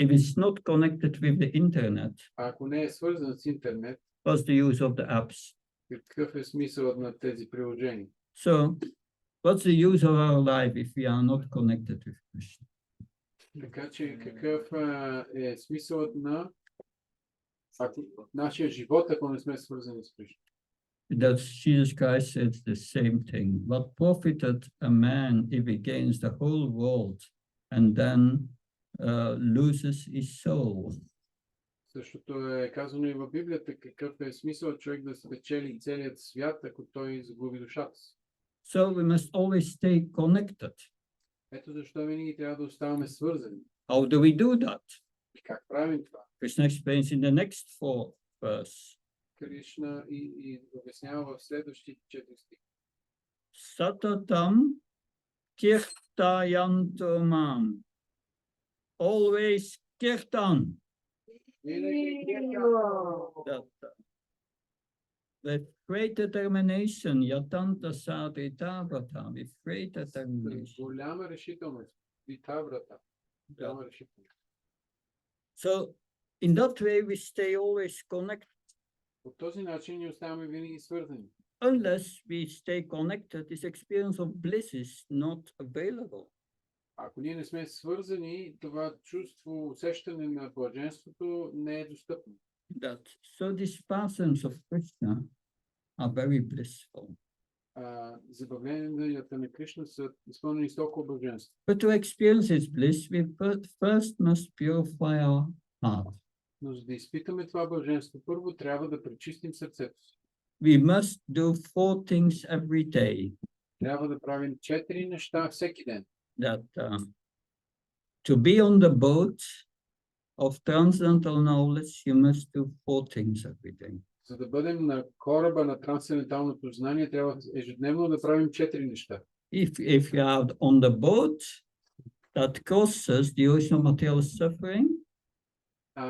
Speaker 1: If it's not connected with the internet,
Speaker 2: ако не е свързан с интернет,
Speaker 1: what's the use of the apps?
Speaker 2: какъв е смисълът на тези приложения?
Speaker 1: So, what's the use of our life if we are not connected with Krishna?
Speaker 2: Така че какъв е смисълът на нашия живот, ако не сме свързани с Кришна?
Speaker 1: That Jesus Christ said the same thing. What profited a man if he gains the whole world and then loses his soul?
Speaker 2: Същото е казано и в Библията, какъв е смисъл човек да спечели целият свят, ако той загуби душата си.
Speaker 1: So we must always stay connected.
Speaker 2: Ето защо винаги трябва да оставаме свързани.
Speaker 1: How do we do that?
Speaker 2: И как правим това?
Speaker 1: Krishna explains in the next 4 verse.
Speaker 2: Кришна и обяснява в следващите 4 стихи.
Speaker 1: Satatam kirtayantu mam. Always kirtan. With great determination, yatanta sadhita vrata, with great determination.
Speaker 2: Голяма решителност. Вита врата. Голяма решителност.
Speaker 1: So, in that way, we stay always connected.
Speaker 2: По този начин ние оставаме винаги свързани.
Speaker 1: Unless we stay connected, this experience of bliss is not available.
Speaker 2: Ако ние не сме свързани, това чувство, усещане на блаженството не е достъпно.
Speaker 1: So these persons of Krishna are very blissful.
Speaker 2: Забавленията на Кришна са изпълнени с толкова блаженство.
Speaker 1: But to experience this bliss, we first must purify our heart.
Speaker 2: Но за да изпитаме това блаженство, първо трябва да пречистим сърцето си.
Speaker 1: We must do 4 things every day.
Speaker 2: Трябва да правим 4 неща всеки ден.
Speaker 1: That to be on the boat of transcendental knowledge, you must do 4 things every day.
Speaker 2: За да бъдем на кораба на трансценденталното знание, трябва ежедневно да правим 4 неща.
Speaker 1: If you are on the boat that causes the ocean of material suffering,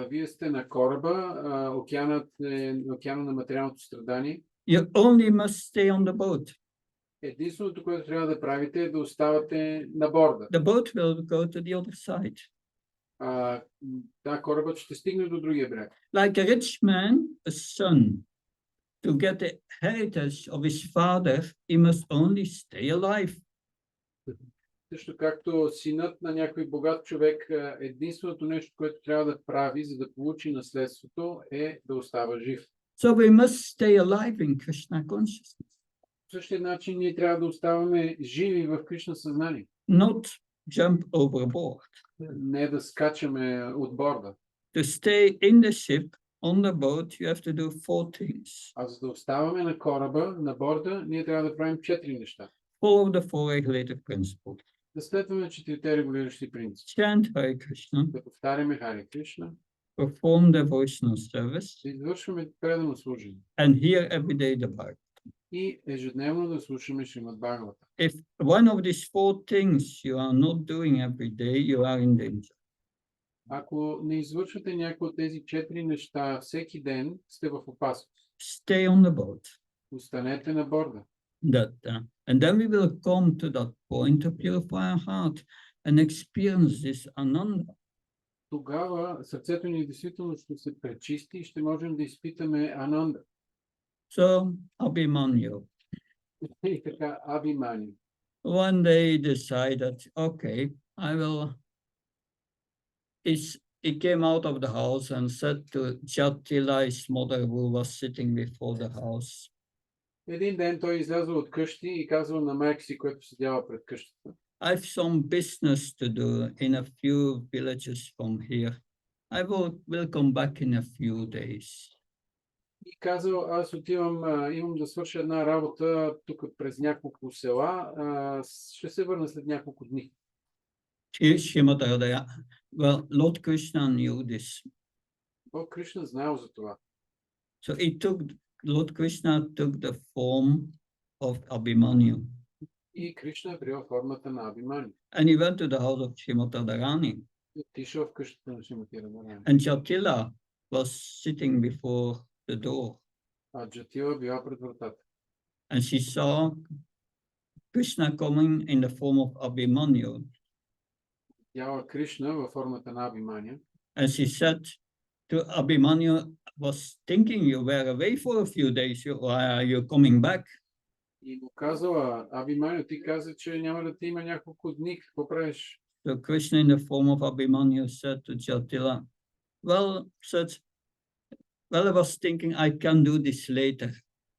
Speaker 2: вие сте на кораба, океана на материалното страдание.
Speaker 1: you only must stay on the boat.
Speaker 2: Единственото, което трябва да правите, е да оставате на борда.
Speaker 1: The boat will go to the other side.
Speaker 2: Корабът ще стигне до другия бряг.
Speaker 1: Like a rich man, a son, to get the heritage of his father, he must only stay alive.
Speaker 2: Също както синът на някой богат човек, единственото нещо, което трябва да прави, за да получи наследството, е да остава жив.
Speaker 1: So we must stay alive in Krishna consciousness.
Speaker 2: По същия начин ние трябва да оставаме живи в Кришна съзнание.
Speaker 1: Not jump overboard.
Speaker 2: Не да скачаме от борда.
Speaker 1: To stay in the ship, on the boat, you have to do 4 things.
Speaker 2: А за да оставаме на кораба, на борда, ние трябва да правим 4 неща.
Speaker 1: Follow the 4 regulative principles.
Speaker 2: Да следваме 4 регулиращи принципи.
Speaker 1: Chant Hare Krishna.
Speaker 2: Да повтаряме Харе Кришна.
Speaker 1: Perform devotional service.
Speaker 2: Да извършваме предано служение.
Speaker 1: And hear every day the Bhagavad.
Speaker 2: И ежедневно да слушаме Шримад Бхагавата.
Speaker 1: If one of these 4 things you are not doing every day, you are in danger.
Speaker 2: Ако не извършвате някои от тези 4 неща всеки ден, сте в опасност.
Speaker 1: Stay on the boat.
Speaker 2: Останете на борда.
Speaker 1: And then we will come to that point to purify our heart and experience this ananda.
Speaker 2: Тогава сърцето ни действително ще се пречисти и ще можем да изпитаме ананда.
Speaker 1: So, Abhimanyu.
Speaker 2: И така, Абимани.
Speaker 1: one day decided, okay, I will. He came out of the house and said to Jatila, his mother, who was sitting before the house,
Speaker 2: Един ден той излязъл от къщи и казал на майка си, която седяла пред къщата:
Speaker 1: I have some business to do in a few villages from here. I will come back in a few days.
Speaker 2: И казал: аз отивам, имам да свърша една работа тук през няколко села, ще се върна след няколко дни.
Speaker 1: Well, Lord Krishna knew this.
Speaker 2: Бог Кришна знаел за това.
Speaker 1: So Lord Krishna took the form of Abhimanyu.
Speaker 2: И Кришна е приел формата на Абимани.
Speaker 1: And he went to the house of Srimati Radharani.
Speaker 2: И отишъл в къщата на Шримати Радharani.
Speaker 1: And Jatila was sitting before the door.
Speaker 2: А Джатила била пред вратата.
Speaker 1: And she saw Krishna coming in the form of Abhimanyu.
Speaker 2: Видяла Кришна във формата на Абимания.
Speaker 1: And she said to Abhimanyu, was thinking you were away for a few days. Why are you coming back?
Speaker 2: И му казала: Абиманю, ти каза, че няма да ти има няколко дни. Какво правиш?
Speaker 1: So Krishna in the form of Abhimanyu said to Jatila, well, I was thinking I can do this later.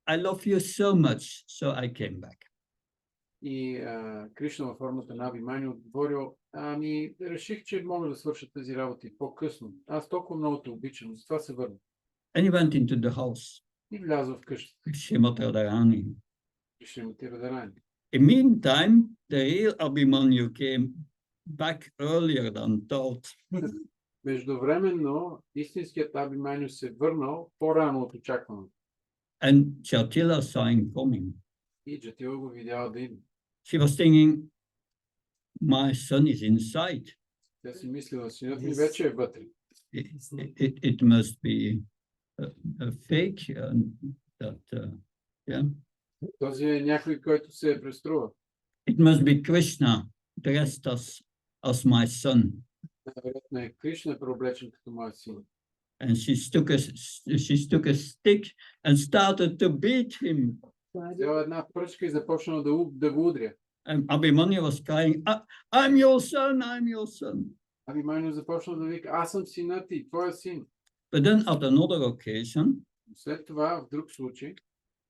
Speaker 1: I love you so much, so I came back.
Speaker 2: И Кришна във формата на Абиманю отговорил: ами, реших, че мога да свърша тези работи по-късно. Аз толкова много те обичам, затова се върна.
Speaker 1: And he went into the house.
Speaker 2: И влязъл в къщата.
Speaker 1: Srimati Radharani.
Speaker 2: При Шримати Радharani.
Speaker 1: In the meantime, the real Abhimanyu came back earlier than thought.
Speaker 2: Междувременно, истинският Абиманю се върнал по-рано от очаквано.
Speaker 1: And Jatila saw him coming.
Speaker 2: И Джатила го видяла да идва.
Speaker 1: She was thinking, my son is inside.
Speaker 2: Тя си мислила: синът ми вече е вътре.
Speaker 1: It must be a fake. Yeah.
Speaker 2: Този е някой, който се е преструва.
Speaker 1: It must be Krishna dressed as my son.
Speaker 2: Вероятно е Кришна преоблечен като моя син.
Speaker 1: And she took a stick and started to beat him.
Speaker 2: Взела една пръчка и започнала да го удря.
Speaker 1: And Abhimanyu was crying, I'm your son, I'm your son.
Speaker 2: Абиманю започнал да вика: аз съм синът ти, твоя син.
Speaker 1: But then at another occasion,
Speaker 2: След това, в друг случай,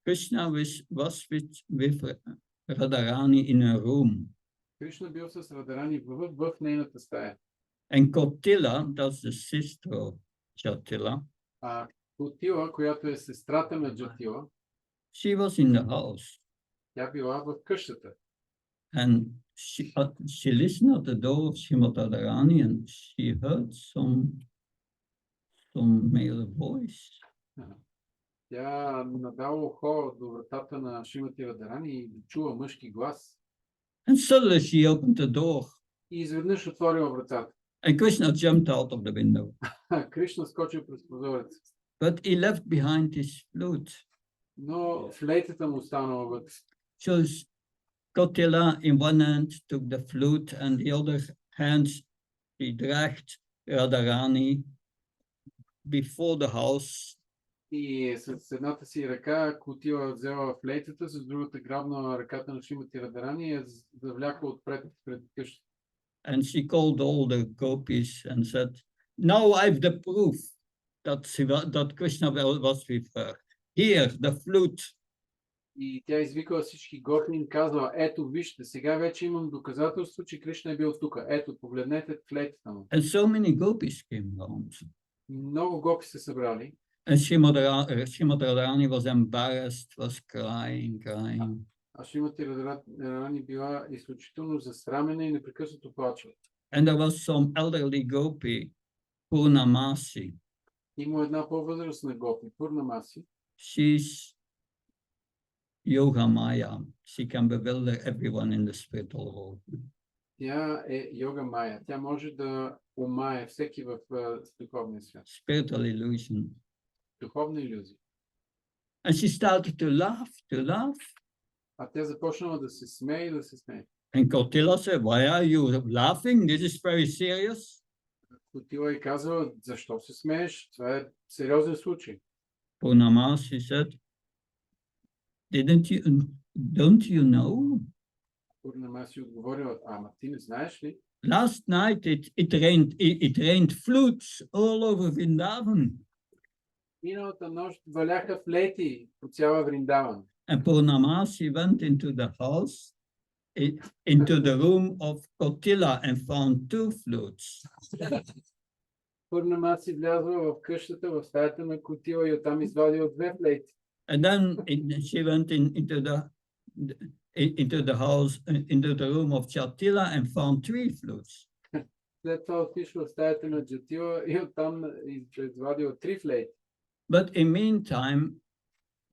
Speaker 1: Krishna was with Radharani in a room.
Speaker 2: Кришна бил с Радharani в нейната стая.
Speaker 1: And Kotila, that's the sister of Jatila,
Speaker 2: А Котила, която е сестрата на Джатила,
Speaker 1: she was in the house.
Speaker 2: тя била в къщата.
Speaker 1: And she listened at the door of Srimati Radharani and she heard some male voice.
Speaker 2: Тя надала ухо до вратата на Шримати Радharani и чула мъжки глас.
Speaker 1: And suddenly she opened the door.
Speaker 2: И изведнъж отворила вратата.
Speaker 1: And Krishna jumped out of the window.
Speaker 2: Кришна скочил през прозореца.
Speaker 1: But he left behind his flute.
Speaker 2: Но флейтата му останала вътре.
Speaker 1: So Kotila in one hand took the flute and the other hand he dragged Radharani before the house.
Speaker 2: И с едната си ръка Котила взела флейтата, с другата грабна ръката на Шримати Радharani и я завлякла отпред пред къщата.
Speaker 1: And she called all the gopis and said, now I've the proof that Krishna was with her. Here, the flute.
Speaker 2: И тя извикала всички гопни и казала: ето, вижте, сега вече имам доказателство, че Кришна е бил тук. Ето, погледнете флейтата му.
Speaker 1: And so many gopis came round.
Speaker 2: Много гопи се събрали.
Speaker 1: And Srimati Radharani was embarrassed, was crying.
Speaker 2: А Шримати Радharani била изключително засрамена и непрекъснато плачела.
Speaker 1: And there was some elderly gopi, Purnamasi.
Speaker 2: Има една по-възрастна гопи, Пурнамаси.
Speaker 1: She's Yoga Maya. She can bewilder everyone in the spiritual world.
Speaker 2: Тя е Йога Майя. Тя може да умае всеки в духовния свят.
Speaker 1: Spiritual illusion.
Speaker 2: Духовна илюзия.
Speaker 1: And she started to laugh.
Speaker 2: А тя започнала да се смее и да се смее.
Speaker 1: And Kotila said, why are you laughing? This is very serious.
Speaker 2: Котила и казала: защо се смееш? Това е сериозен случай.
Speaker 1: Purnamasi said, don't you know?
Speaker 2: Пурнамаси отговорила, ама ти не знаеш ли?
Speaker 1: Last night it rained flutes all over Vrindavan.
Speaker 2: Миналата нощ валяха флейти по цяла Вриндаван.
Speaker 1: And Purnamasi went into the house, into the room of Kotila and found 2 flutes.
Speaker 2: Пурнамаси влязла в къщата, в стаята на Котила и оттам извадила 2 флейти.
Speaker 1: And then she went into the house, into the room of Chatila and found 3 flutes.
Speaker 2: След това отишла в стаята на Джатила и оттам извадила 3 флейти.
Speaker 1: But in meantime,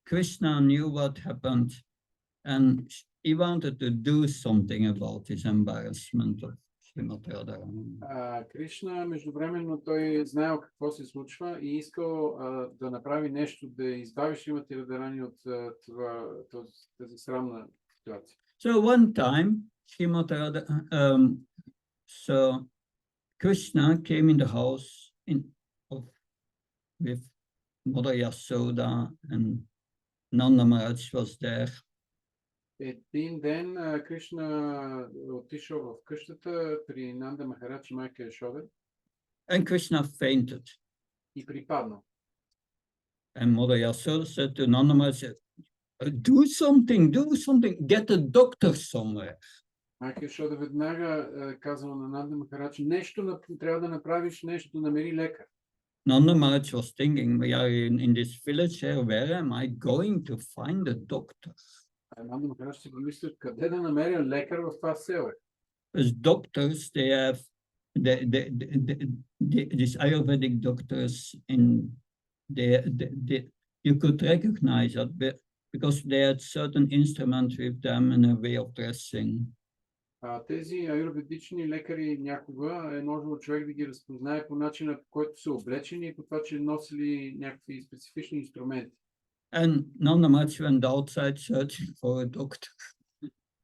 Speaker 1: Krishna knew what happened and he wanted to do something about his embarrassment of Srimati Radharani.
Speaker 2: Кришна, междувременно той знаел какво се случва и искал да направи нещо, да избави Шримати Радharani от тази срамна ситуация.
Speaker 1: So one time, so Krishna came in the house with Mother Yasoda and Nanda Maharaj was there.
Speaker 2: Един ден Кришна отишъл в къщата при Нанда Махарадж и майка Яшода
Speaker 1: And Krishna fainted.
Speaker 2: и припаднал.
Speaker 1: And Mother Yasoda said to Nanda Maharaj, do something, get a doctor somewhere.
Speaker 2: Майка Яшода веднага казала на Нанда Махарадж, нещо трябва да направиш, нещо, намери лекар.
Speaker 1: Nanda Maharaj was thinking, we are in this village here, where am I going to find a doctor?
Speaker 2: Нанда Махарадж си помисля, къде да намеря лекар в това село?
Speaker 1: As doctors, they have these Ayurvedic doctors you could recognize it because they had certain instruments with them and a way of dressing.
Speaker 2: Тези аюрведични лекари някога е можело човек да ги разпознае по начина, по който са облечени и по това, че носили някакви специфични инструменти.
Speaker 1: And Nanda Maharaj went outside searching for a doctor.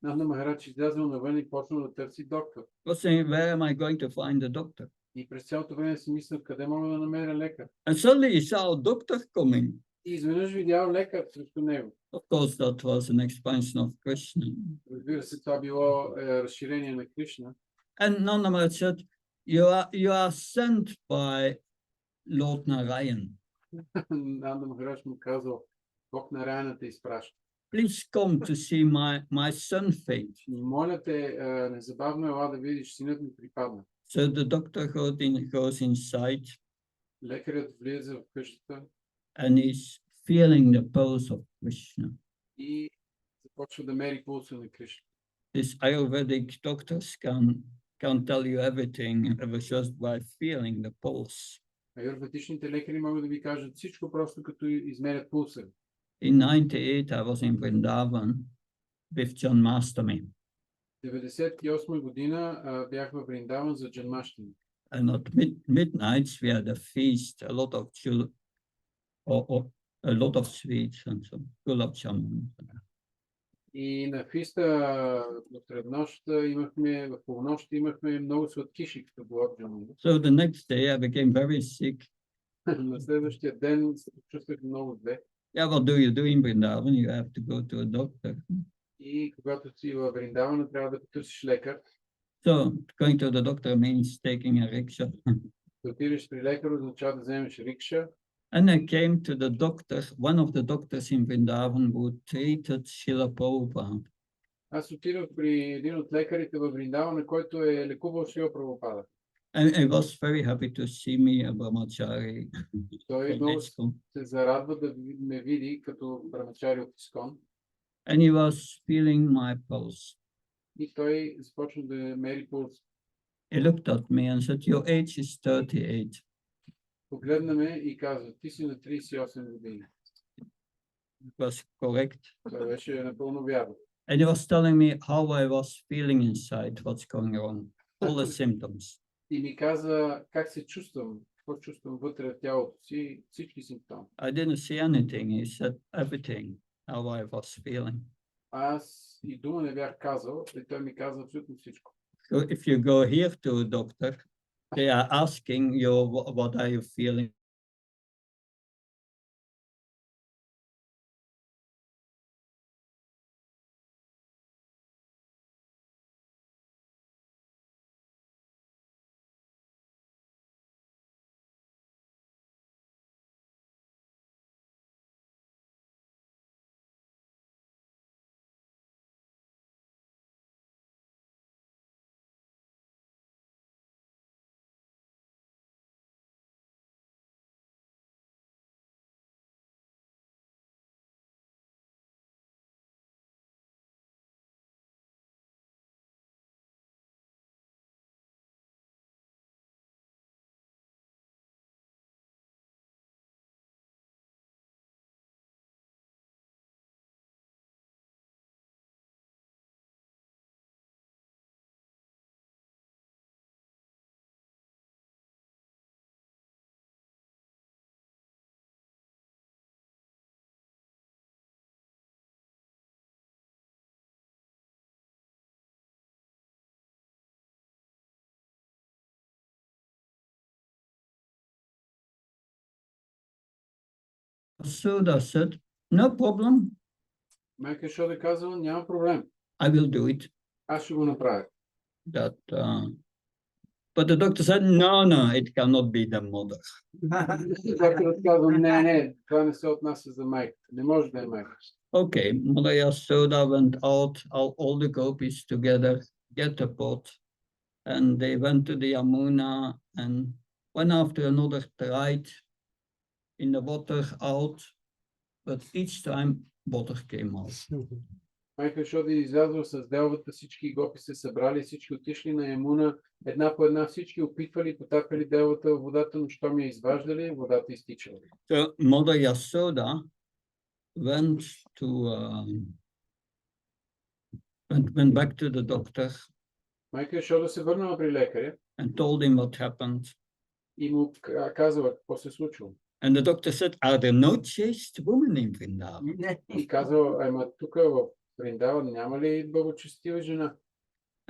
Speaker 2: Нанда Махарадж излязъл навън и почнал да търси доктор.
Speaker 1: Was saying, where am I going to find a doctor?
Speaker 2: И през цялото време си мисля, къде мога да намеря лекар.
Speaker 1: And suddenly he saw a doctor coming.
Speaker 2: И изведнъж видял лекар срещу него.
Speaker 1: Of course, that was an expansion of Krishna.
Speaker 2: Разбира се, това било разширение на Кришна.
Speaker 1: And Nanda Maharaj said, you are sent by Lord Narayan.
Speaker 2: Нанда Махарадж му казал, Бог Нараяна те изпраща.
Speaker 1: Please come to see my son faint.
Speaker 2: Моля те, незабавно ела да видиш, синът ми припадна.
Speaker 1: So the doctor goes inside.
Speaker 2: Лекарят влиза в къщата.
Speaker 1: And he's feeling the pulse of Krishna.
Speaker 2: И започва да мери пулса на Кришна.
Speaker 1: These Ayurvedic doctors can tell you everything just by feeling the pulse.
Speaker 2: Аюрведичните лекари могат да ви кажат всичко просто като измерят пулса.
Speaker 1: In 98, I was in Vrindavan with Janmashtami.
Speaker 2: 98 година бях в Вриндаван за Джанмаштами.
Speaker 1: And at midnight we had a feast, a lot of sweets and some gulab jamun.
Speaker 2: И на фиста в среднощ имахме, в полунощ имахме много сладкиши като гулаб джамун.
Speaker 1: So the next day I became very sick.
Speaker 2: На следващия ден се чувствах много зле.
Speaker 1: Yeah, what do you do in Vrindavan? You have to go to a doctor.
Speaker 2: И когато си във Вриндавана, трябва да потърсиш лекар.
Speaker 1: So going to the doctor means taking a rickshaw.
Speaker 2: Да отидеш при лекар означава да вземеш рикша.
Speaker 1: And I came to the doctor, one of the doctors in Vrindavan who treated Srila Prabhupada.
Speaker 2: Аз отидох при един от лекарите във Вриндавана, който е лекувал Шрила Прабхупада.
Speaker 1: And I was very happy to see me, a brahmachari.
Speaker 2: Той много се зарадва да ме види като брамачари от Искон.
Speaker 1: And he was feeling my pulse.
Speaker 2: И той започна да мери пулс.
Speaker 1: He looked at me and said, your age is 38.
Speaker 2: Погледна ме и каза, ти си на 38 години.
Speaker 1: It was correct.
Speaker 2: Това беше напълно вярно.
Speaker 1: And he was telling me how I was feeling inside, what's going wrong, all the symptoms.
Speaker 2: И ми каза как се чувствам, какво чувствам вътре в тялото си, всички симптоми.
Speaker 1: I didn't see anything. He said everything, how I was feeling.
Speaker 2: Аз и дума не бях казал, и той ми каза абсолютно всичко.
Speaker 1: So if you go here to a doctor, they are asking you, what are you feeling? Soda said, no problem,
Speaker 2: Майка Йошода казала, няма проблем,
Speaker 1: I will do it.
Speaker 2: аз ще го направя.
Speaker 1: That, but the doctor said, no, it cannot be the mother.
Speaker 2: Докторът казва, не, това не се отнася за майката, не може да е майка.
Speaker 1: Okay, Mother Yasoda went out, all the gopis together, get the pot, and they went to the Yamuna, and one after another tried in the water out, but each time water came out.
Speaker 2: Майка Йошода излязла с делвата, всички гопи се събрали, всички отишли на Ямуна, една по една всички опитвали, потапили делвата в водата, но щом я изваждали, водата изтичала.
Speaker 1: So Mother Yasoda went back to the doctor
Speaker 2: Майка Йошода се върнала при лекаря
Speaker 1: and told him what happened.
Speaker 2: и му казала какво се случило.
Speaker 1: And the doctor said, are there no chaste women in Vrindavan?
Speaker 2: И казал, ама тук в Вриндаван няма ли благочестива жена?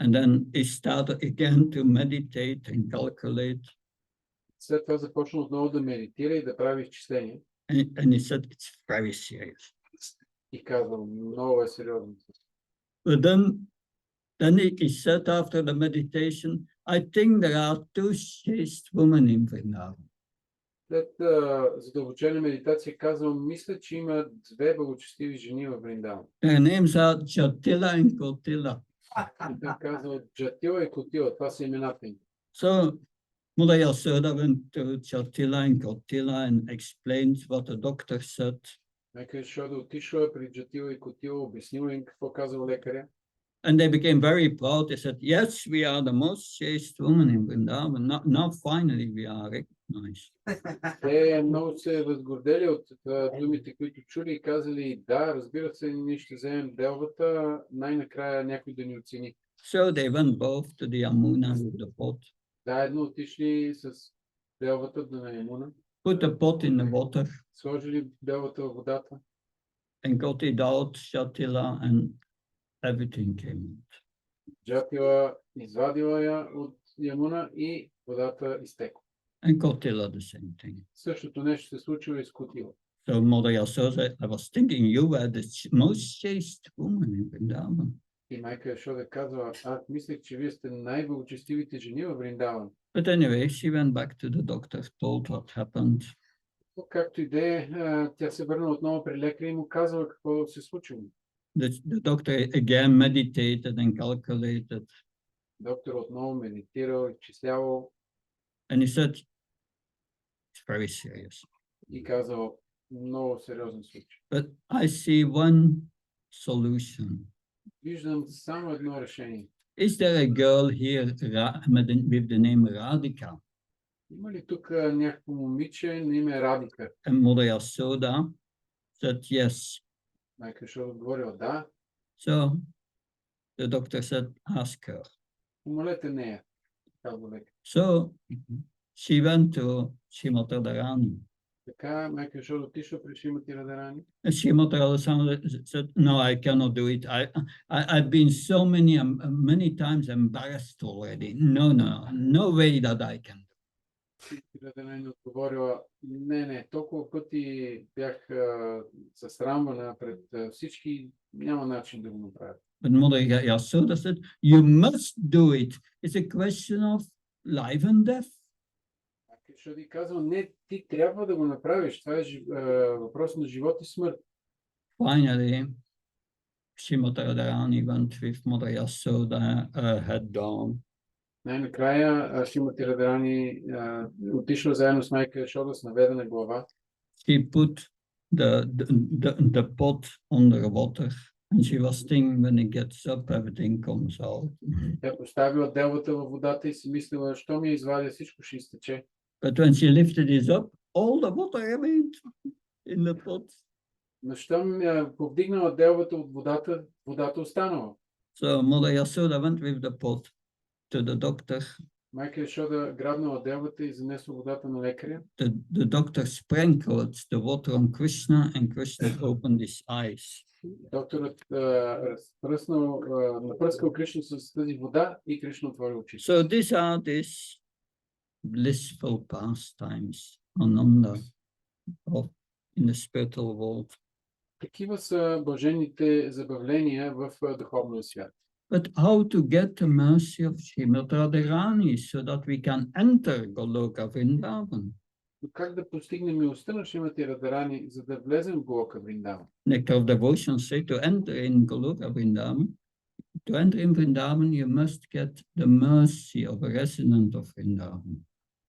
Speaker 1: And then he started again to meditate and calculate.
Speaker 2: След това започна отново да медитира и да прави изчисления.
Speaker 1: And he said, it's very serious.
Speaker 2: И казал, много е сериозно.
Speaker 1: But then he said after the meditation, I think there are two chaste women in Vrindavan.
Speaker 2: След задълбочена медитация казвам, мисля, че има две благочестиви жени в Вриндаван.
Speaker 1: Their names are Jatila and Kotila.
Speaker 2: И той казва, Джатила и Котила, това са имената им.
Speaker 1: So Mother Yasoda went to Jatila and Kotila and explained what the doctor said.
Speaker 2: Майка Йошода отишла при Джатила и Котила, обяснила им какво казал лекаря.
Speaker 1: And they became very proud. They said, yes, we are the most chaste woman in Vrindavan. Now finally we are recognized.
Speaker 2: Те много се възгордели от думите, които чули и казали, да, разбира се, ние ще вземем делвата, най-накрая някой да ни оцени.
Speaker 1: So they went both to the Yamuna with the pot,
Speaker 2: Заедно отишли с делвата на Ямуна,
Speaker 1: put the pot in the water,
Speaker 2: сложили делвата в водата,
Speaker 1: and got it out, Jatila, and everything came out.
Speaker 2: Джатила извадила я от Ямуна и водата изтекла.
Speaker 1: And Kotila the same thing.
Speaker 2: Същото нещо се случило и с Котила.
Speaker 1: So Mother Yasoda, I was thinking you were the most chaste woman in Vrindavan.
Speaker 2: И майка Йошода казва, аз мислех, че вие сте най-благочестивите жени във Вриндаван.
Speaker 1: But anyway, she went back to the doctor, told what happened.
Speaker 2: Както и да е, тя се върна отново при лекаря и му казва какво се случило.
Speaker 1: The doctor again meditated and calculated.
Speaker 2: Доктор отново медитирал, изчислявал
Speaker 1: And he said, it's very serious.
Speaker 2: и казал, много сериозен случай.
Speaker 1: But I see one solution.
Speaker 2: Виждам само едно решение.
Speaker 1: Is there a girl here with the name Radhika?
Speaker 2: Има ли тук някакво момиче на име Радика?
Speaker 1: And Mother Yasoda said yes.
Speaker 2: Майка Йошода отговорила, да.
Speaker 1: So the doctor said, ask her.
Speaker 2: Помолете нея, казва лекар.
Speaker 1: So she went to Srimati Radharani.
Speaker 2: Така майка Йошода отишла при Шримати Радарани.
Speaker 1: And Srimati Radharani said, no, I cannot do it. I've been so many times embarrassed already. No way that I can.
Speaker 2: Радарани отговорила, не, толкова пъти бях засрамвана пред всички, няма начин да го направя.
Speaker 1: But Mother Yasoda said, you must do it. It's a question of life and death.
Speaker 2: Защото и казва, не, ти трябва да го направиш. Това е въпрос на живот и смърт.
Speaker 1: Finally, Srimati Radharani went with Mother Yasoda, head down.
Speaker 2: Най-накрая Шримати Радарани отишла заедно с майка Йошода с наведена глава.
Speaker 1: She put the pot under water, and she was thinking when it gets up, everything comes out.
Speaker 2: Тя поставила делвата във водата и си мислила, що ми извадя, всичко ще изтече.
Speaker 1: But when she lifted it up, all the water remained in the pot.
Speaker 2: Но щом повдигнала делвата от водата, водата останала.
Speaker 1: So Mother Yasoda went with the pot to the doctor.
Speaker 2: Майка Йошода грабнала делвата и занесла водата на лекаря.
Speaker 1: The doctor sprinkled the water on Krishna, and Krishna opened his eyes.
Speaker 2: Докторът напръскал Кришна с тази вода и Кришна отвори очите.
Speaker 1: So these are these blissful pastimes, Ananda, of in the spiritual world.
Speaker 2: Такива са блаженните забавления в духовния свят.
Speaker 1: But how to get the mercy of Srimati Radharani so that we can enter Goloka Vrindavan?
Speaker 2: Но как да постигнем милостта на Шримати Радарани, за да влезем в Голока Вриндаван?
Speaker 1: Nectar of Devotion say to enter in Goloka Vrindavan, to enter in Vrindavan, you must get the mercy of a resident of Vrindavan.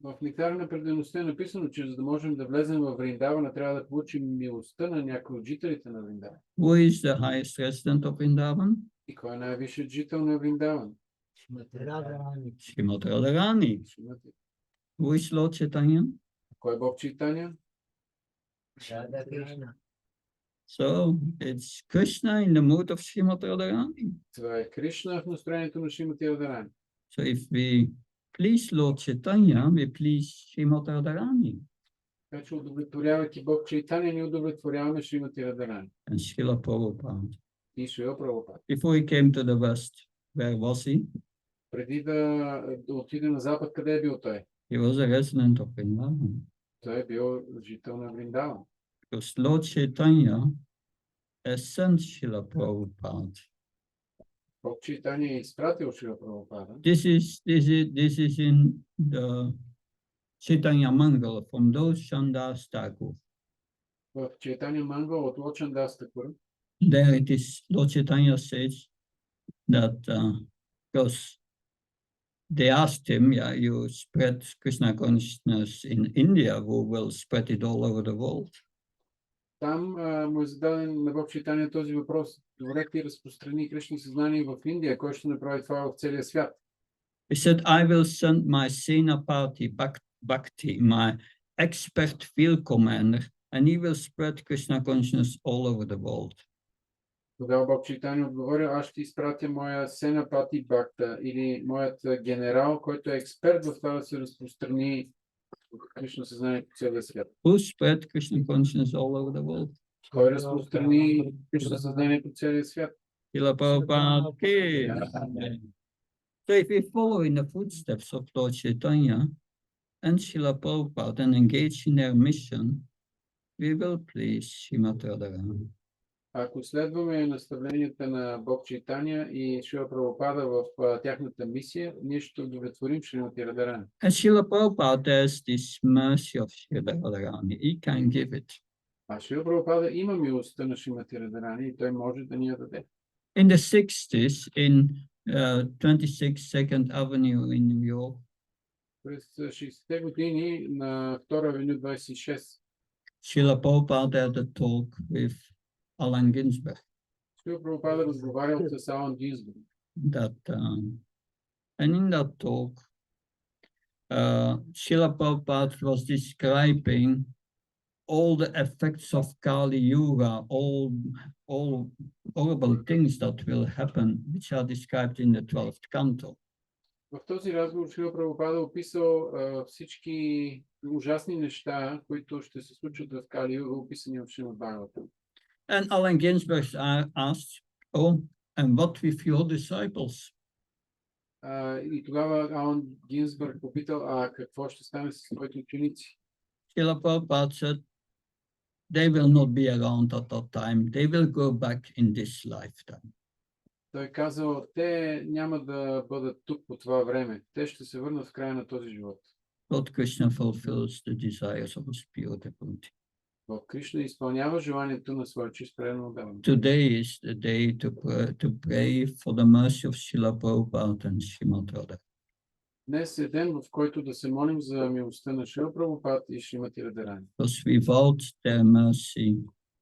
Speaker 2: В Нектар на предаността е написано, че за да можем да влезем в Вриндавана, трябва да получим милостта на някои от жителите на Вриндаван.
Speaker 1: Who is the highest resident of Vrindavan?
Speaker 2: И кой е най-висшият жител на Вриндаван?
Speaker 1: Srimati Radharani.
Speaker 2: Шримати.
Speaker 1: Who is Lord Chaitanya?
Speaker 2: Кой е Бог Чайтаня?
Speaker 1: So it's Krishna in the mood of Srimati Radharani.
Speaker 2: Това е Кришна в настроението на Шримати Радарани.
Speaker 1: So if we please Lord Chaitanya, we please Srimati Radharani.
Speaker 2: Така че удовлетворявайки Бог Чайтаня, ние удовлетворяваме Шримати Радарани.
Speaker 1: And Srila Prabhupada.
Speaker 2: И Шрила Прабхупад.
Speaker 1: Before he came to the West, where was he?
Speaker 2: Преди да отиде на Запад, къде е бил той?
Speaker 1: He was a resident of Vrindavan.
Speaker 2: Той е бил жител на Вриндаван.
Speaker 1: Because Lord Chaitanya has sent Srila Prabhupada.
Speaker 2: Бог Чайтаня е изпратил Шрила Прабхупада.
Speaker 1: This is in the Chaitanya Mangala from those Chandas Thakur.
Speaker 2: В Чайтаня Мангал от Лочан Дас Такур.
Speaker 1: There it is, Lord Chaitanya says that because they asked him, yeah, you spread Krishna consciousness in India, who will spread it all over the world?
Speaker 2: Там му е зададен на Бог Чайтаня този въпрос. Добре, ти разпространи Кришна съзнание в Индия, кой ще направи това в целия свят?
Speaker 1: He said, I will send my Senapati Bhakti, my expert field commander, and he will spread Krishna consciousness all over the world.
Speaker 2: Тогава Бог Чайтаня отговори, аз ще изпратя моя Сенапати Бхакта или моят генерал, който е експерт в това да се разпространи Кришна съзнание по целия свят.
Speaker 1: Who spread Krishna consciousness all over the world?
Speaker 2: Кой разпространи Кришна съзнание по целия свят?
Speaker 1: Srila Prabhupada ki. So if we follow in the footsteps of Lord Chaitanya and Srila Prabhupada and engage in their mission, we will please Srimati Radharani.
Speaker 2: Ако следваме наставленията на Бог Чайтаня и Шрила Прабхупада в тяхната мисия, ние ще удовлетворим Шримати Радарани.
Speaker 1: And Srila Prabhupada has this mercy of Srila Radharani. He can give it.
Speaker 2: А Шрила Прабхупада има милостта на Шримати Радарани и той може да ни я даде.
Speaker 1: In the 60s, in 26 Second Avenue in New York,
Speaker 2: През 60-те години на 2 авеню 26
Speaker 1: Srila Prabhupada had a talk with Allen Ginsberg
Speaker 2: Шрила Прабхупада разговарял с Алан Гинсбург.
Speaker 1: that and in that talk Srila Prabhupada was describing all the effects of Kali Yuga, all horrible things that will happen, which are described in the 12th canto.
Speaker 2: В този разговор Шрила Прабхупада описал всички ужасни неща, които ще се случат в Кали Юга, описани в Шримад Бхагаватам.
Speaker 1: And Allen Ginsberg asked, oh, and what with your disciples?
Speaker 2: И тогава Алан Гинсбърг попитал, какво ще стане с твоите ученици?
Speaker 1: Srila Prabhupada said, they will not be around at that time. They will go back in this lifetime.
Speaker 2: Той казал, те няма да бъдат тук по това време. Те ще се върнат в края на този живот.
Speaker 1: Lord Krishna fulfills the desires of his pure devotee.
Speaker 2: Бог Кришна изпълнява желанието на своя чист предан отдаване.
Speaker 1: Today is the day to pray for the mercy of Srila Prabhupada and Srimati Radharani.
Speaker 2: Днес е ден, в който да се молим за милостта на Шрила Прабхупад и Шримати Радарани.
Speaker 1: Because without their mercy,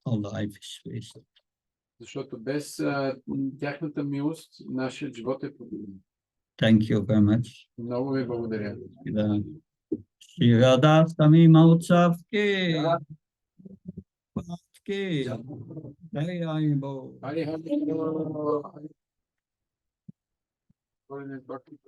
Speaker 1: our life is wasted.
Speaker 2: Защото без тяхната милост, нашият живот е погубен.
Speaker 1: Thank you very much.
Speaker 2: Много ви благодаря.
Speaker 1: Shri Radhastami Mahotsav ki. Ki. Jai Hari Bol.
Speaker 2: Хари Хари.